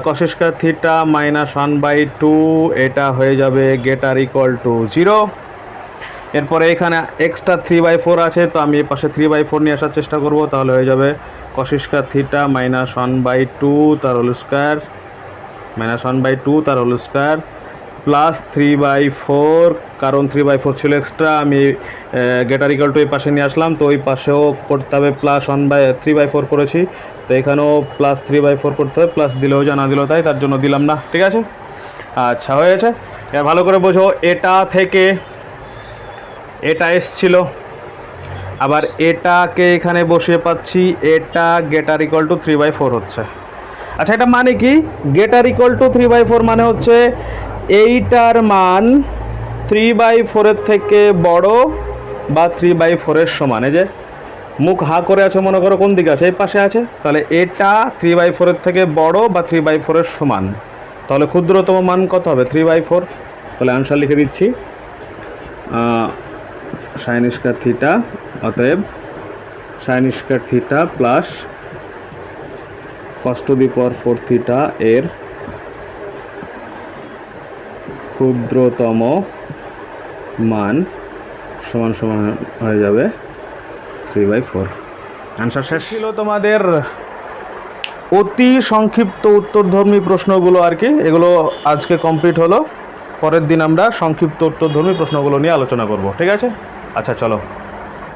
Speaker 1: কস স্কয়ার থিটা মাইনাস 1/2 এটা হয়ে যাবে গেটার ইকুয়াল টু 0। এরপরে এখানে এক্সট্রা 3/4 আছে, তো আমি এই পাশে 3/4 নিয়ে আসার চেষ্টা করব, তাহলে হয়ে যাবে কস স্কয়ার থিটা মাইনাস 1/2 তার হোল স্কয়ার প্লাস 3/4, কারণ 3/4 ছিল এক্সট্রা, আমি গেটার ইকুয়াল টু এই পাশে নিয়ে আসলাম। তো ওই পাশেও করতে হবে প্লাস 3/4 করেছি, তো এখানেও প্লাস 3/4 করতে হবে। প্লাস দিলেও যা, না দিলেও তাই, তার জন্য দিলাম না, ঠিক আছে। আচ্ছা, হয়েছে। এবার ভালো করে বোঝো, এটা থেকে এটা এসছিল, আবার এটাকে এখানে বসিয়ে পাচ্ছি, এটা গেটার ইকুয়াল টু 3/4 হচ্ছে। আচ্ছা, এটা মানে কি? গেটার ইকুয়াল টু 3/4 মানে হচ্ছে এইটার মান 3/4 এর থেকে বড় বা 3/4 এর সমান। এই যে মুখ হা করে আছে, মনে করো কোন দিকে আছে? এই পাশে আছে। তাহলে এটা 3/4 এর থেকে বড় বা 3/4 এর সমান। তাহলে ক্ষুদ্রতম মান কত হবে? 3/4। তাহলে আনসার লিখে দিচ্ছি, সাইন স্কয়ার থিটা, অতএব sign square theta plus cos to the power 4 theta এর ক্ষুদ্রতম মান সমান সমান হয়ে যাবে 3/4। আনসার শেষ। ছিল তোমাদের অতি সংক্ষিপ্ত উত্তরধর্মী প্রশ্নগুলো আর কি, এগুলো আজকে কমপ্লিট হলো। পরের দিন আমরা সংক্ষিপ্ত উত্তরধর্মী প্রশ্নগুলো নিয়ে আলোচনা করব, ঠিক আছে? আচ্ছা চলো।